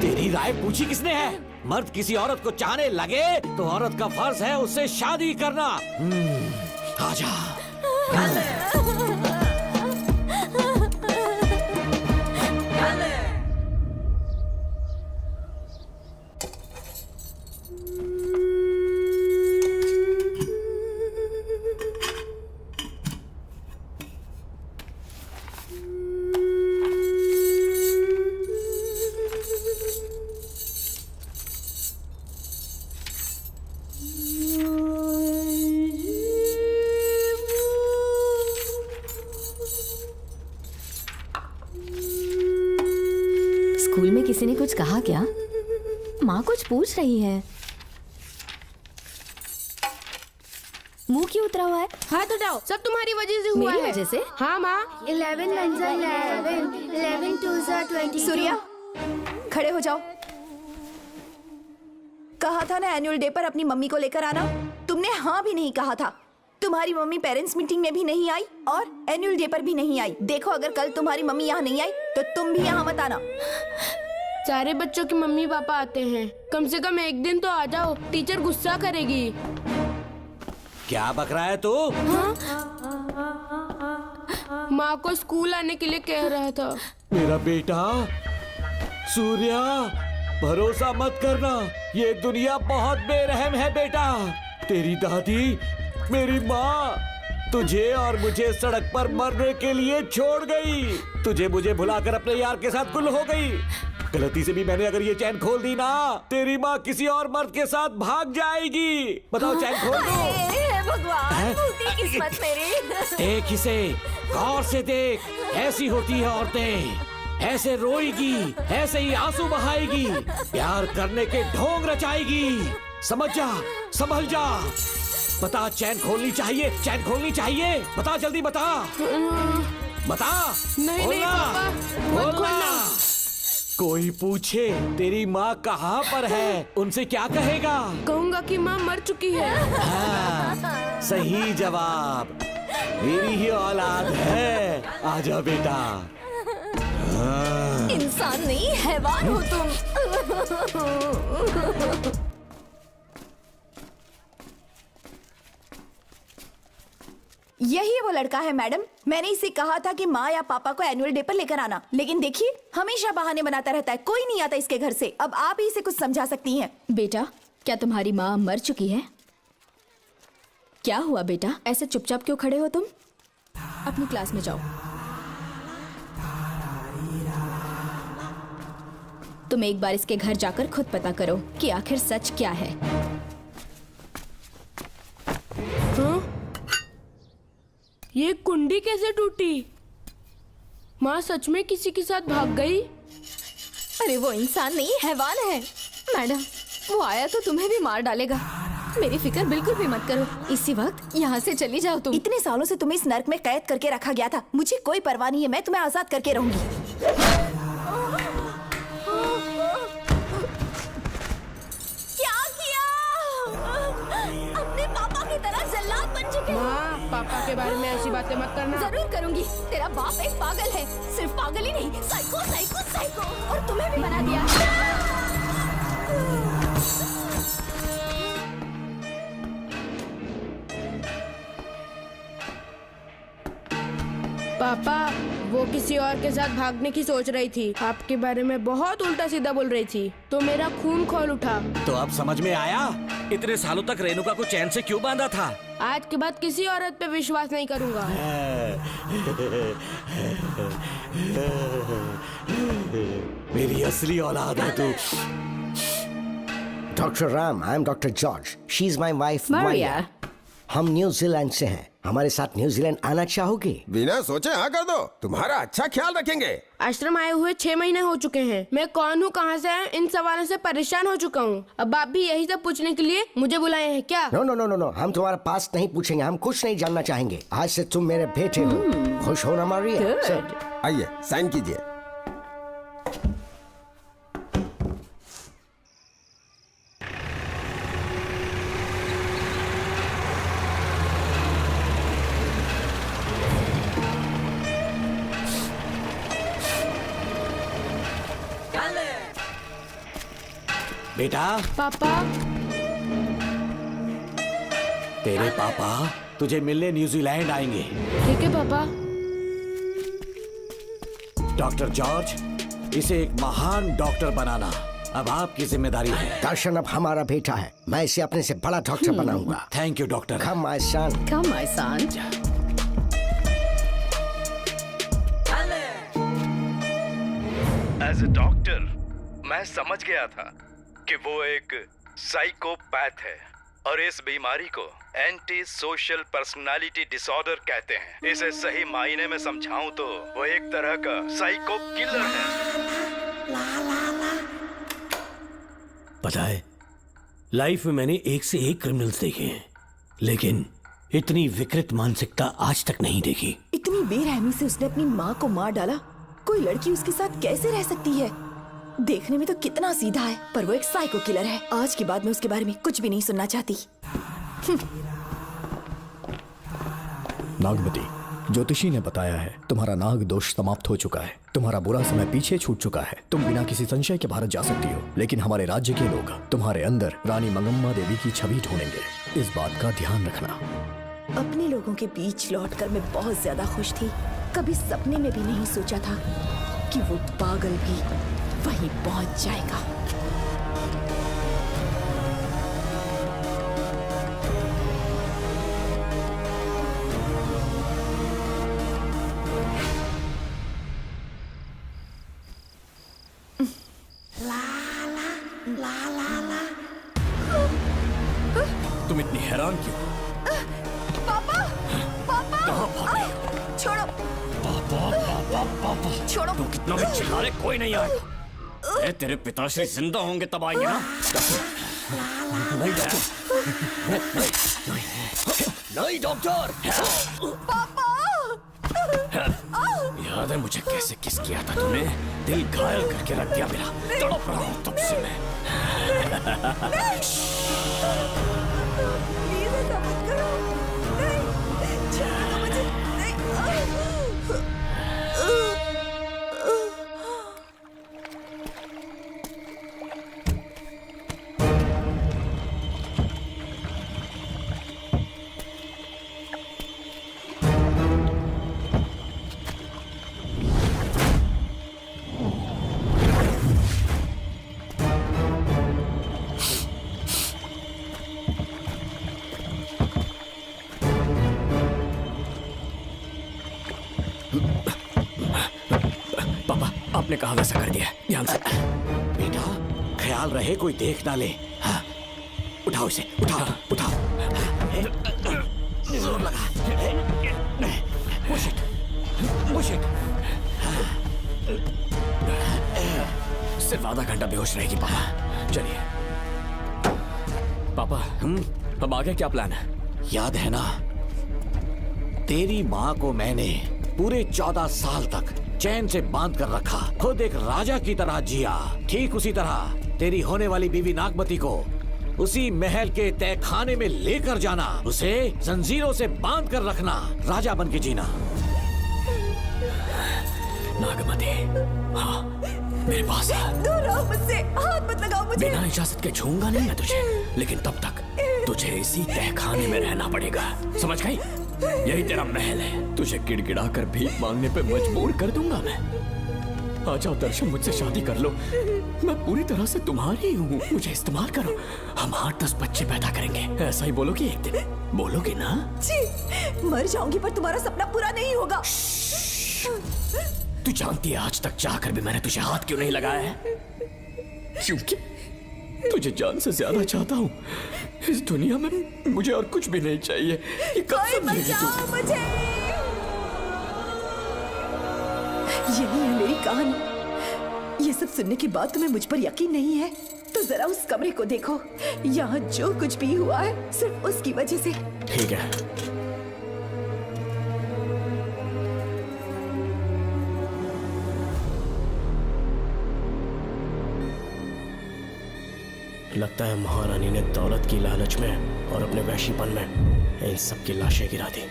तेरी राय पूछी किसने है? मर्द किसी औरत को चाहने लगे तो औरत का फर्ज है उससे शादी करना। आजा। स्कूल में किसी ने कुछ कहा क्या? माँ कुछ पूछ रही है। मुंह क्यों उतरा हुआ है? हाथ उठाओ, सब तुम्हारी वजह से हुआ मेरी है। वजह से? हाँ माँ। 11 1 11 11 2 22। सूर्या, खड़े हो जाओ। कहा था ना एनुअल डे पर अपनी मम्मी को लेकर आना, तुमने हाँ भी नहीं कहा था। तुम्हारी मम्मी पेरेंट्स मीटिंग में भी नहीं आई और एनुअल डे पर भी नहीं आई। देखो अगर कल तुम्हारी मम्मी यहाँ नहीं आई तो तुम भी यहाँ मत आना। सारे बच्चों की मम्मी पापा आते हैं, कम से कम एक दिन तो आ जाओ, टीचर गुस्सा करेगी। क्या बक रहा है तू? माँ को स्कूल आने के लिए कह रहा था। मेरा बेटा सूर्या, भरोसा मत करना, ये दुनिया बहुत बेरहम है बेटा। तेरी दादी, मेरी माँ तुझे और मुझे सड़क पर मरने के लिए छोड़ गई। तुझे मुझे भुलाकर अपने यार के साथ गुल हो गई। गलती से भी मैंने अगर ये चैन खोल दी ना, तेरी माँ किसी और मर्द के साथ भाग जाएगी। बताओ चैन खोल दो। भगवान, फूटी किस्मत मेरी। देख इसे, गौर से देख, ऐसी होती है औरतें, ऐसे रोएगी, ऐसे ही आंसू बहाएगी, प्यार करने के ढोंग रचाएगी। समझ जा, संभल जा। बता, चैन खोलनी चाहिए, चैन खोलनी चाहिए। बता जल्दी बता, बता। नहीं नहीं पापा, मत खोलना। कोई पूछे तेरी माँ कहाँ पर है, उनसे क्या कहेगा? कहूँगा कि माँ मर चुकी है। हाँ, सही जवाब, मेरी ही औलाद है। आजा बेटा। हाँ। इंसान नहीं हैवान हो तुम। यही वो लड़का है मैडम। मैंने इसे कहा था कि माँ या पापा को एनुअल डे पर लेकर आना, लेकिन देखिए हमेशा बहाने बनाता रहता है, कोई नहीं आता इसके घर से। अब आप ही इसे कुछ समझा सकती हैं। बेटा, क्या तुम्हारी माँ मर चुकी है? क्या हुआ बेटा, ऐसे चुपचाप क्यों खड़े हो तुम? अपनी क्लास में जाओ। तुम एक बार इसके घर जाकर खुद पता करो कि आखिर सच क्या है। ये कुंडी कैसे टूटी? माँ सच में किसी के साथ भाग गई? अरे वो इंसान नहीं हैवान है मैडम, वो आया तो तुम्हें भी मार डालेगा। मेरी फिक्र बिल्कुल भी मत करो, इसी वक्त यहाँ से चली जाओ तुम। इतने सालों से तुम्हें इस नर्क में कैद करके रखा गया था, मुझे कोई परवाह नहीं है, मैं तुम्हें आजाद करके रहूंगी। पापा के बारे में ऐसी बातें मत करना। जरूर करूंगी। तेरा बाप एक पागल है, सिर्फ पागल ही नहीं, साइको साइको साइको, और तुम्हें भी बना दिया। पापा, वो किसी और के साथ भागने की सोच रही थी, आपके बारे में बहुत उल्टा सीधा बोल रही थी, तो मेरा खून खौल उठा। तो अब समझ में आया इतने सालों तक रेणुका को चैन से क्यों बांधा था? आज के बाद किसी औरत पे विश्वास नहीं करूंगा। मेरी असली औलाद है तू। Doctor Ram, I am doctor George, she is my wife Maria. हम न्यूजीलैंड से हैं, हमारे साथ न्यूजीलैंड आना चाहोगे? बिना सोचे हाँ कर दो, तुम्हारा अच्छा ख्याल रखेंगे। आश्रम आए हुए 6 महीने हो चुके हैं। मैं कौन हूँ, कहाँ से आया, इन सवालों से परेशान हो चुका हूँ। अब आप भी यही सब पूछने के लिए मुझे बुलाए हैं क्या? No no no no no, हम तुम्हारा पास नहीं पूछेंगे, हम कुछ नहीं जानना चाहेंगे। आज से तुम मेरे बेटे हो। खुश हो ना मारिया? आइए साइन कीजिए। बेटा। पापा। तेरे पापा तुझे मिलने न्यूजीलैंड आएंगे। ठीक है पापा। डॉक्टर जॉर्ज, इसे एक महान डॉक्टर बनाना अब आपकी जिम्मेदारी है। दर्शन अब हमारा बेटा है, मैं इसे अपने से बड़ा डॉक्टर बनाऊंगा। Thank you doctor. Come my son. Come my son. As a doctor मैं समझ गया था कि वो एक साइकोपैथ है और इस बीमारी को एंटी सोशल पर्सनालिटी डिसऑर्डर कहते हैं। इसे सही मायने में समझाऊं तो वो एक तरह का साइको किलर है। पता है, लाइफ में मैंने एक से एक क्रिमिनल्स देखे हैं, लेकिन इतनी विकृत मानसिकता आज तक नहीं देखी। इतनी बेरहमी से उसने अपनी माँ को मार डाला। कोई लड़की उसके साथ कैसे रह सकती है? देखने में तो कितना सीधा है, पर वो एक साइको किलर है। आज के बाद मैं उसके बारे में कुछ भी नहीं सुनना चाहती। नागमती, ज्योतिषी ने बताया है तुम्हारा नाग दोष समाप्त हो चुका है, तुम्हारा बुरा समय पीछे छूट चुका है, तुम बिना किसी संशय के भारत जा सकती हो। लेकिन हमारे राज्य के लोग तुम्हारे अंदर रानी मंगम्मा देवी की छवि ढूंढेंगे, इस बात का ध्यान रखना। अपने लोगों के बीच लौटकर मैं बहुत ज्यादा खुश थी। कभी सपने में भी नहीं सोचा था कि वो पागल भी वहीं पहुंच जाएगा। तुम इतनी हैरान क्यों? पापा, पापा, छोड़ो, पापा छोड़ो। तू कितना भी चिल्ला रहे, कोई नहीं आएगा। ए, तेरे पिताश्री जिंदा होंगे तब आएंगे ना। नहीं नहीं डॉक्टर। पापा, याद है मुझे कैसे किस किया था तूने? दिल घायल करके रख दिया मेरा, तड़प रहा हूँ तब से मैं। प्लीज ऐसा मत करो। नहीं, छोड़ो ना मुझे। नहीं। आपने कहा वैसा कर दिया, ध्यान से। बेटा ख्याल रहे कोई देख ना ले। हाँ, उठाओ इसे, उठाओ उठाओ। जोर लगा। Push it, push it। सिर्फ आधा घंटा बेहोश रहेगी पापा। चलिए पापा, अब आगे क्या प्लान है? याद है ना, तेरी माँ को मैंने पूरे 14 साल तक चैन से बांध कर रखा, खुद एक राजा की तरह जिया। ठीक उसी तरह तेरी होने वाली बीवी नागमती को उसी महल के तहखाने में लेकर जाना, उसे जंजीरों से बांध कर रखना, राजा बन के जीना। नागमती, हाँ मेरे पास है। दूर रहो मुझसे, हाथ मत लगाओ मुझे। बिना इजाजत के छूंगा नहीं मैं तुझे, लेकिन तब तक तुझे इसी तहखाने में रहना पड़ेगा, समझ गई? यही तेरा महल है, तुझे गिड़गिड़ा कर भीख मांगने पे मजबूर कर दूंगा मैं। आ जाओ दर्शन, मुझसे शादी कर लो, मैं पूरी तरह से तुम्हारी हूँ, मुझे इस्तेमाल करो, हम 8-10 बच्चे पैदा करेंगे। ऐसा ही बोलोगी एक दिन, बोलोगी ना? जी, मर जाऊंगी पर तुम्हारा सपना पूरा नहीं होगा। तू जानती है आज तक चाहकर भी मैंने तुझे हाथ क्यों नहीं लगाया है? क्योंकि तुझे जान से ज्यादा चाहता हूँ। इस दुनिया में मुझे और कुछ भी नहीं चाहिए। ये कब समझेगी तू? मुझे यही है मेरी कहानी। ये सब सुनने के बाद तुम्हें मुझ पर यकीन नहीं है तो जरा उस कमरे को देखो। यहाँ जो कुछ भी हुआ है सिर्फ उसकी वजह से। ठीक है, लगता है महारानी ने दौलत की लालच में और अपने वैशीपन में इन सब की लाशें गिरा दी।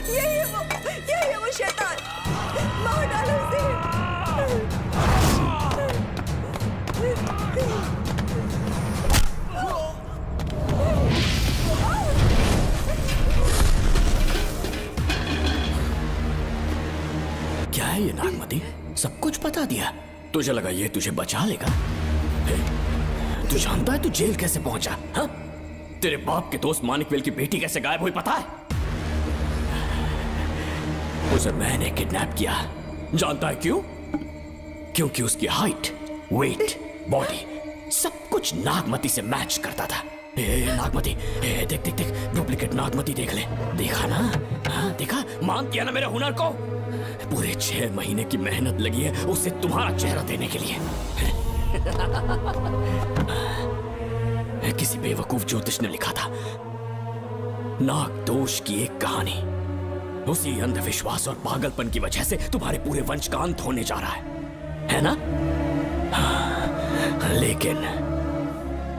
यही है वो शैतान, मार डालो उसे। क्या है ये नागमती? सब कुछ बता दिया? तुझे लगा ये तुझे बचा लेगा? तू जानता है तू जेल कैसे पहुंचा? हाँ? तेरे बाप के दोस्त मानिकवेल की बेटी कैसे गायब हुई पता है? उसे मैंने किडनैप किया। जानता है क्यों? क्योंकि उसकी हाइट, वेट, बॉडी सब कुछ नागमती से मैच करता था। नागमती, देख देख देख, डुप्लीकेट नागमती देख ले। देखा ना? हाँ देखा? मान दिया ना मेरे हुनर को? पूरे 6 महीने की मेहनत लगी है उसे तुम्हारा चेहरा देने के लिए। किसी बेवकूफ ज्योतिष ने लिखा था, नाग दोष की एक कहानी। उसी अंधविश्वास और पागलपन की वजह से तुम्हारे पूरे वंश का अंत होने जा रहा है ना? लेकिन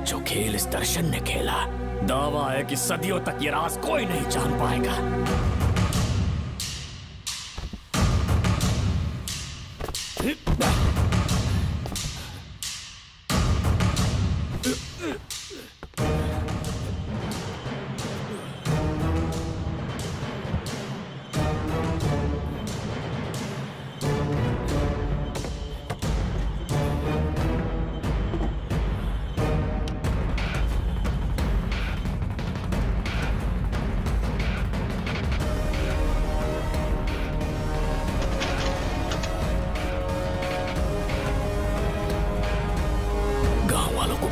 जो खेल इस दर्शन ने खेला, दावा है कि सदियों तक ये राज कोई नहीं जान पाएगा।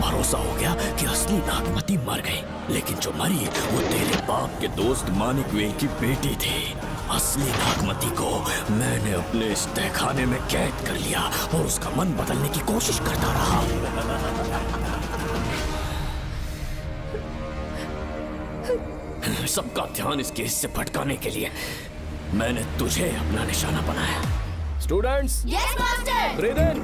भरोसा हो गया कि असली नागमती मर गई, लेकिन जो मरी वो तेरे बाप के दोस्त मानिकवेल की बेटी थी। असली नागमती को मैंने अपने इस तहखाने में कैद कर लिया और उसका मन बदलने की कोशिश करता रहा। सबका ध्यान इस केस से भटकाने के लिए मैंने तुझे अपना निशाना बनाया। Students, yes master. ब्रीथ इन,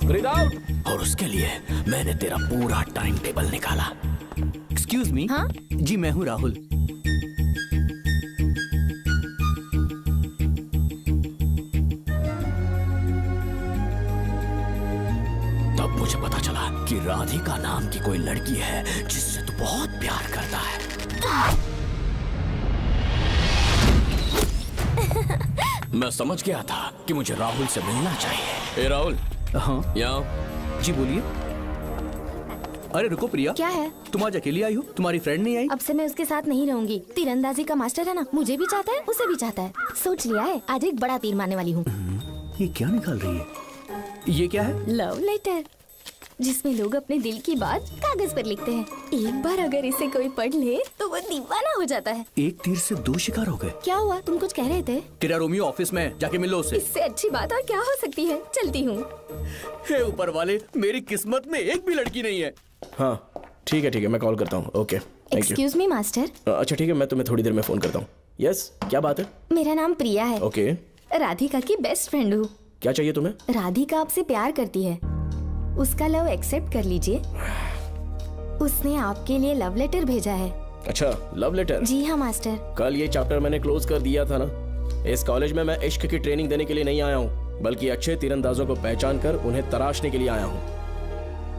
ब्रीथ आउट। और उसके लिए मैंने तेरा पूरा टाइम टेबल निकाला। Excuse me. हाँ? जी मैं हूँ राहुल। तब मुझे पता चला कि राधिका नाम की कोई लड़की है जिससे तू बहुत प्यार करता है। मैं समझ गया था कि मुझे राहुल से मिलना चाहिए। ए राहुल। हाँ यहाँ। जी बोलिए। अरे रुको प्रिया, क्या है? तुम आज अकेली आई हो? तुम्हारी फ्रेंड नहीं आई? अब से मैं उसके साथ नहीं रहूंगी। तीरंदाजी का मास्टर है ना, मुझे भी चाहता है, उसे भी चाहता है। सोच लिया है, आज एक बड़ा तीर मारने वाली हूँ। ये क्या निकाल रही है? ये क्या है? लव लेटर, जिसमें लोग अपने दिल की बात कागज पर लिखते हैं। एक बार अगर इसे कोई पढ़ ले तो वो दीवाना हो जाता है। एक तीर से 2 शिकार हो गए। क्या हुआ? तुम कुछ कह रहे थे? तेरा रोमियो ऑफिस में, जाके मिल लो उससे। इससे अच्छी बात और क्या हो सकती है? चलती हूँ। हे ऊपर वाले, मेरी किस्मत में एक भी लड़की नहीं है। हाँ ठीक है, मैं कॉल करता हूँ। Okay, thank you. Excuse me master. अच्छा ठीक है, मैं तुम्हें थोड़ी देर में फोन करता हूँ। यस, क्या बात है? मेरा नाम प्रिया है। ओके। राधिका की बेस्ट फ्रेंड हूँ। क्या चाहिए तुम्हें? राधिका आपसे प्यार करती है, उसका लव एक्सेप्ट कर लीजिए। उसने आपके लिए लव लेटर भेजा है। अच्छा, लव लेटर? जी हाँ मास्टर। कल ये चैप्टर मैंने क्लोज कर दिया था ना। इस कॉलेज में मैं इश्क की ट्रेनिंग देने के लिए नहीं आया हूँ, बल्कि अच्छे तीरंदाजों को पहचान कर उन्हें तराशने के लिए आया हूँ।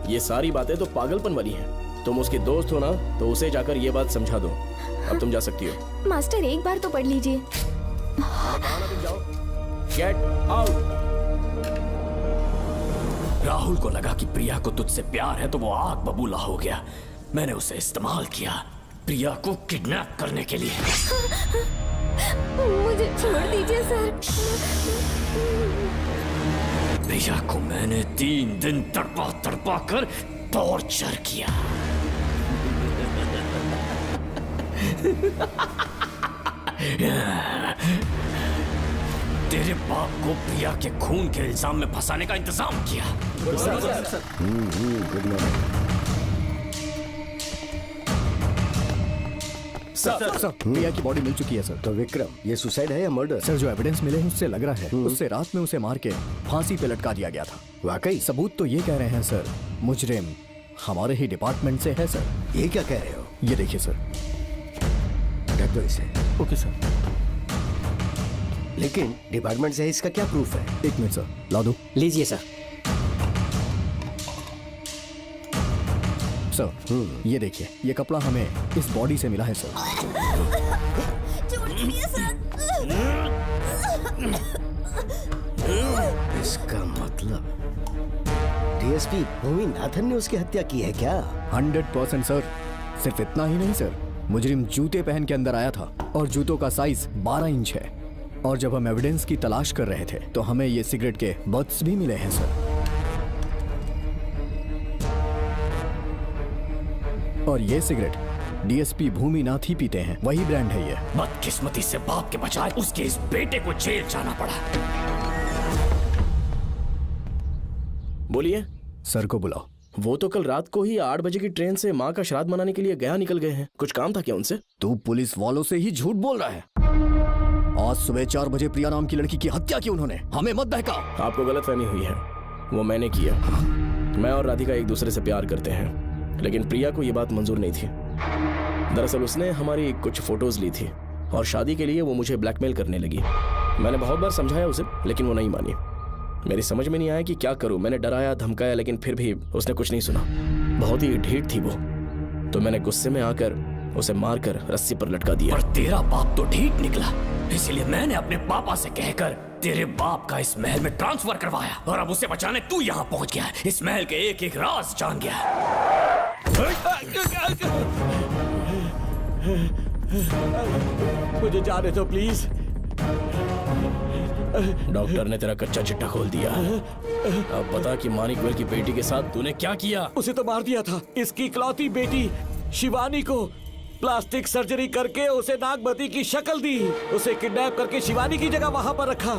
ये सारी बातें तो पागलपन वाली हैं। तुम उसकी दोस्त हो ना, तो उसे जाकर ये बात समझा दो। अब तुम जा सकती हो। मास्टर एक बार तो पढ़ लीजिए। Get out. राहुल को लगा कि प्रिया को तुझसे प्यार है तो वो आग बबूला हो गया। मैंने उसे इस्तेमाल किया प्रिया को किडनैप करने के लिए। मुझे छोड़ दीजिए सर। प्रिया को मैंने 3 दिन तड़पा तड़पा कर टॉर्चर किया। तेरे बाप को प्रिया के खून के इल्जाम में फंसाने का इंतजाम किया। सर, प्रिया की बॉडी मिल चुकी है सर। तो विक्रम, ये सुसाइड है या मर्डर? सर, जो एविडेंस मिले हैं उससे लग रहा है उससे रात में उसे मार के फांसी पे लटका दिया गया था। वाकई? सबूत तो ये कह रहे हैं सर, मुजरिम हमारे ही डिपार्टमेंट से है सर। ये क्या कह रहे हो? ये देखिए सर। रख दो इसे। Okay sir. लेकिन डिपार्टमेंट से है, इसका क्या प्रूफ है? 1 मिनट सर, ला दो। लीजिए सर। सर, ये देखिए, ये कपड़ा हमें इस बॉडी से मिला है सर। इसका मतलब डीएसपी भूमि नाथन ने उसकी हत्या की है क्या? 100% सर। सिर्फ इतना ही नहीं सर, मुजरिम जूते पहन के अंदर आया था और जूतों का साइज 12 इंच है। और जब हम एविडेंस की तलाश कर रहे थे तो हमें ये सिगरेट के बट्स भी मिले हैं सर। और ये सिगरेट डीएसपी भूमिनाथ ही पीते हैं, वही ब्रांड है ये। बदकिस्मती से बाप के बजाय उसके इस बेटे को जेल जाना पड़ा। बोलिए। सर को बुलाओ। वो तो कल रात को ही 8 बजे की ट्रेन से माँ का श्राद्ध मनाने के लिए गया निकल गए हैं। कुछ काम था क्या उनसे? तू पुलिस वालों से ही झूठ बोल रहा है। आज सुबह 4 बजे प्रिया नाम की लड़की की हत्या की उन्होंने। हमें मत बहका। आपको गलतफहमी हुई है, वो मैंने किया। मैं और राधिका एक दूसरे से प्यार करते हैं, लेकिन प्रिया को ये बात मंजूर नहीं थी। दरअसल उसने हमारी कुछ फोटोज ली थी और शादी के लिए वो मुझे ब्लैकमेल करने लगी। मैंने बहुत बार समझाया उसे, लेकिन वो नहीं मानी। मेरी समझ में नहीं आया कि क्या करूं। मैंने डराया धमकाया, लेकिन फिर भी उसने कुछ नहीं सुना। बहुत ही ढीठ थी वो, तो मैंने गुस्से में आकर उसे मारकर रस्सी पर लटका दिया। पर तेरा बाप तो ढीठ निकला, इसलिए मैंने अपने पापा से कहकर तेरे बाप का इस महल में ट्रांसफर करवाया, और अब उसे बचाने तू यहाँ पहुँच गया है। इस महल के एक एक राज जान गया है। मुझे जाने दो प्लीज। डॉक्टर ने तेरा कच्चा चिट्ठा खोल दिया। अब बता कि मानिकवेल की बेटी के साथ तूने क्या किया? उसे तो मार दिया था। इसकी इकलौती बेटी शिवानी को प्लास्टिक सर्जरी करके उसे नागमती की शक्ल दी। उसे किडनैप करके शिवानी की जगह वहां पर रखा।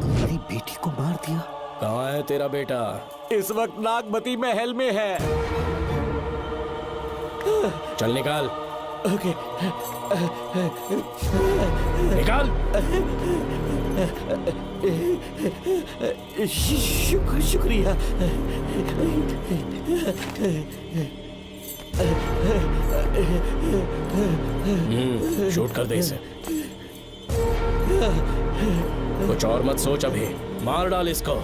मेरी बेटी को मार दिया? कहाँ है तेरा बेटा? इस वक्त नागमती महल में है। चल निकाल। ओके। निकाल। शुक्रिया। शूट कर दे इसे। कुछ और मत सोच, अभी मार डाल इसको।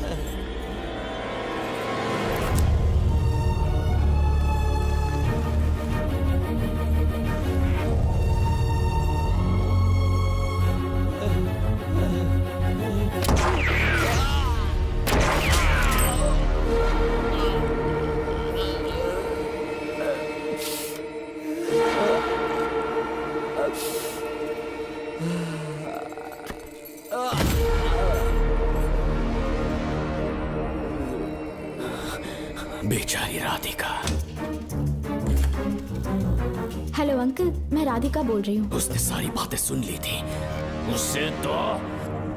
बेचारी राधिका। हेलो अंकल, मैं राधिका बोल रही हूँ। उसने सारी बातें सुन ली थी। उसे तो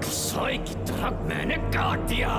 कसाई की तरह मैंने काट दिया।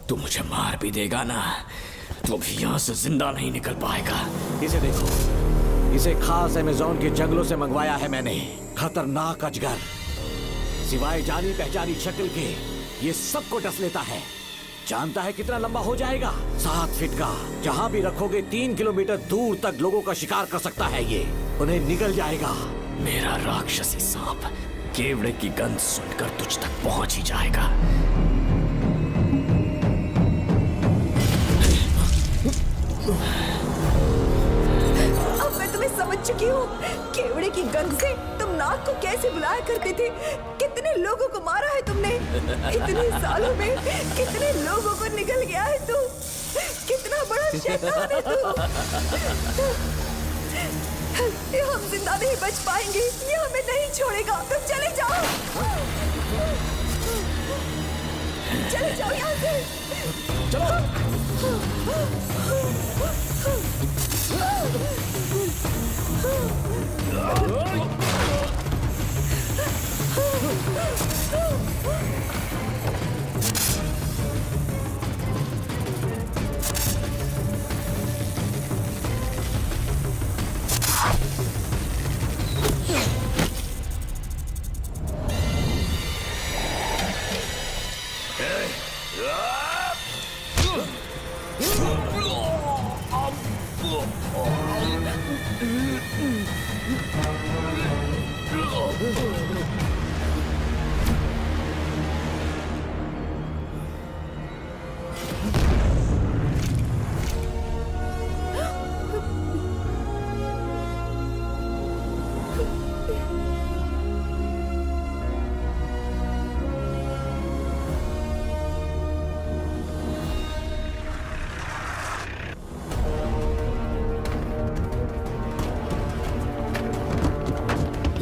तू मुझे मार भी देगा ना, तो भी यहाँ से जिंदा नहीं निकल पाएगा। इसे देखो, इसे खास अमेज़न के जंगलों से मंगवाया है मैंने। खतरनाक अजगर, सिवाय जानी पहचानी शक्ल के ये सबको डस लेता है। जानता है कितना लंबा हो जाएगा? 7 फीट का। जहाँ भी रखोगे 3 किलोमीटर दूर तक लोगों का शिकार कर सकता है ये। उन्हें निगल जाएगा। मेरा राक्षसी सांप केवड़े की गंध सुनकर तुझ तक पहुंच ही जाएगा। अब मैं तुम्हें समझ चुकी हूँ। केवड़े की गंध से तुम नाग को कैसे बुलाया करते थे। कितने लोगों को मारा है तुमने। इतने सालों में कितने लोगों को निगल गया है तू। कितना बड़ा शैतान है तू। ये हम जिंदा नहीं बच पाएंगे। ये हमें नहीं छोड़ेगा। तुम चले जाओ, चले जाओ यहाँ से।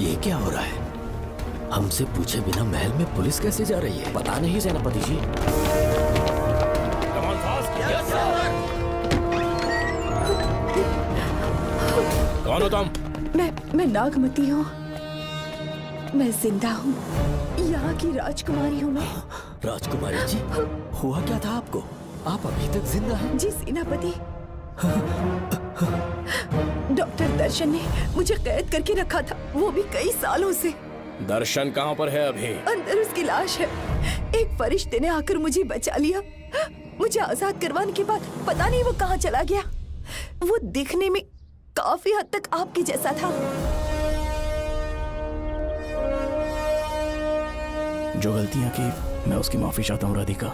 ये क्या हो रहा है? हमसे पूछे बिना महल में पुलिस कैसे जा रही है? पता नहीं सेनापति जी। कौन हो तुम? मैं नागमती हूँ। मैं जिंदा हूँ। यहाँ की राजकुमारी हूँ मैं। राजकुमारी जी, हुआ क्या था आपको? आप अभी तक जिंदा हैं? जी सेनापति। डॉक्टर दर्शन ने मुझे कैद करके रखा था, वो भी कई सालों से। दर्शन कहाँ पर है अभी? अंदर उसकी लाश है। एक फरिश्ते ने आकर मुझे बचा लिया। मुझे आजाद करवाने के बाद पता नहीं वो कहाँ चला गया। वो दिखने में काफी हद तक आपके जैसा था। जो गलतियां की मैं उसकी माफी चाहता हूँ राधिका।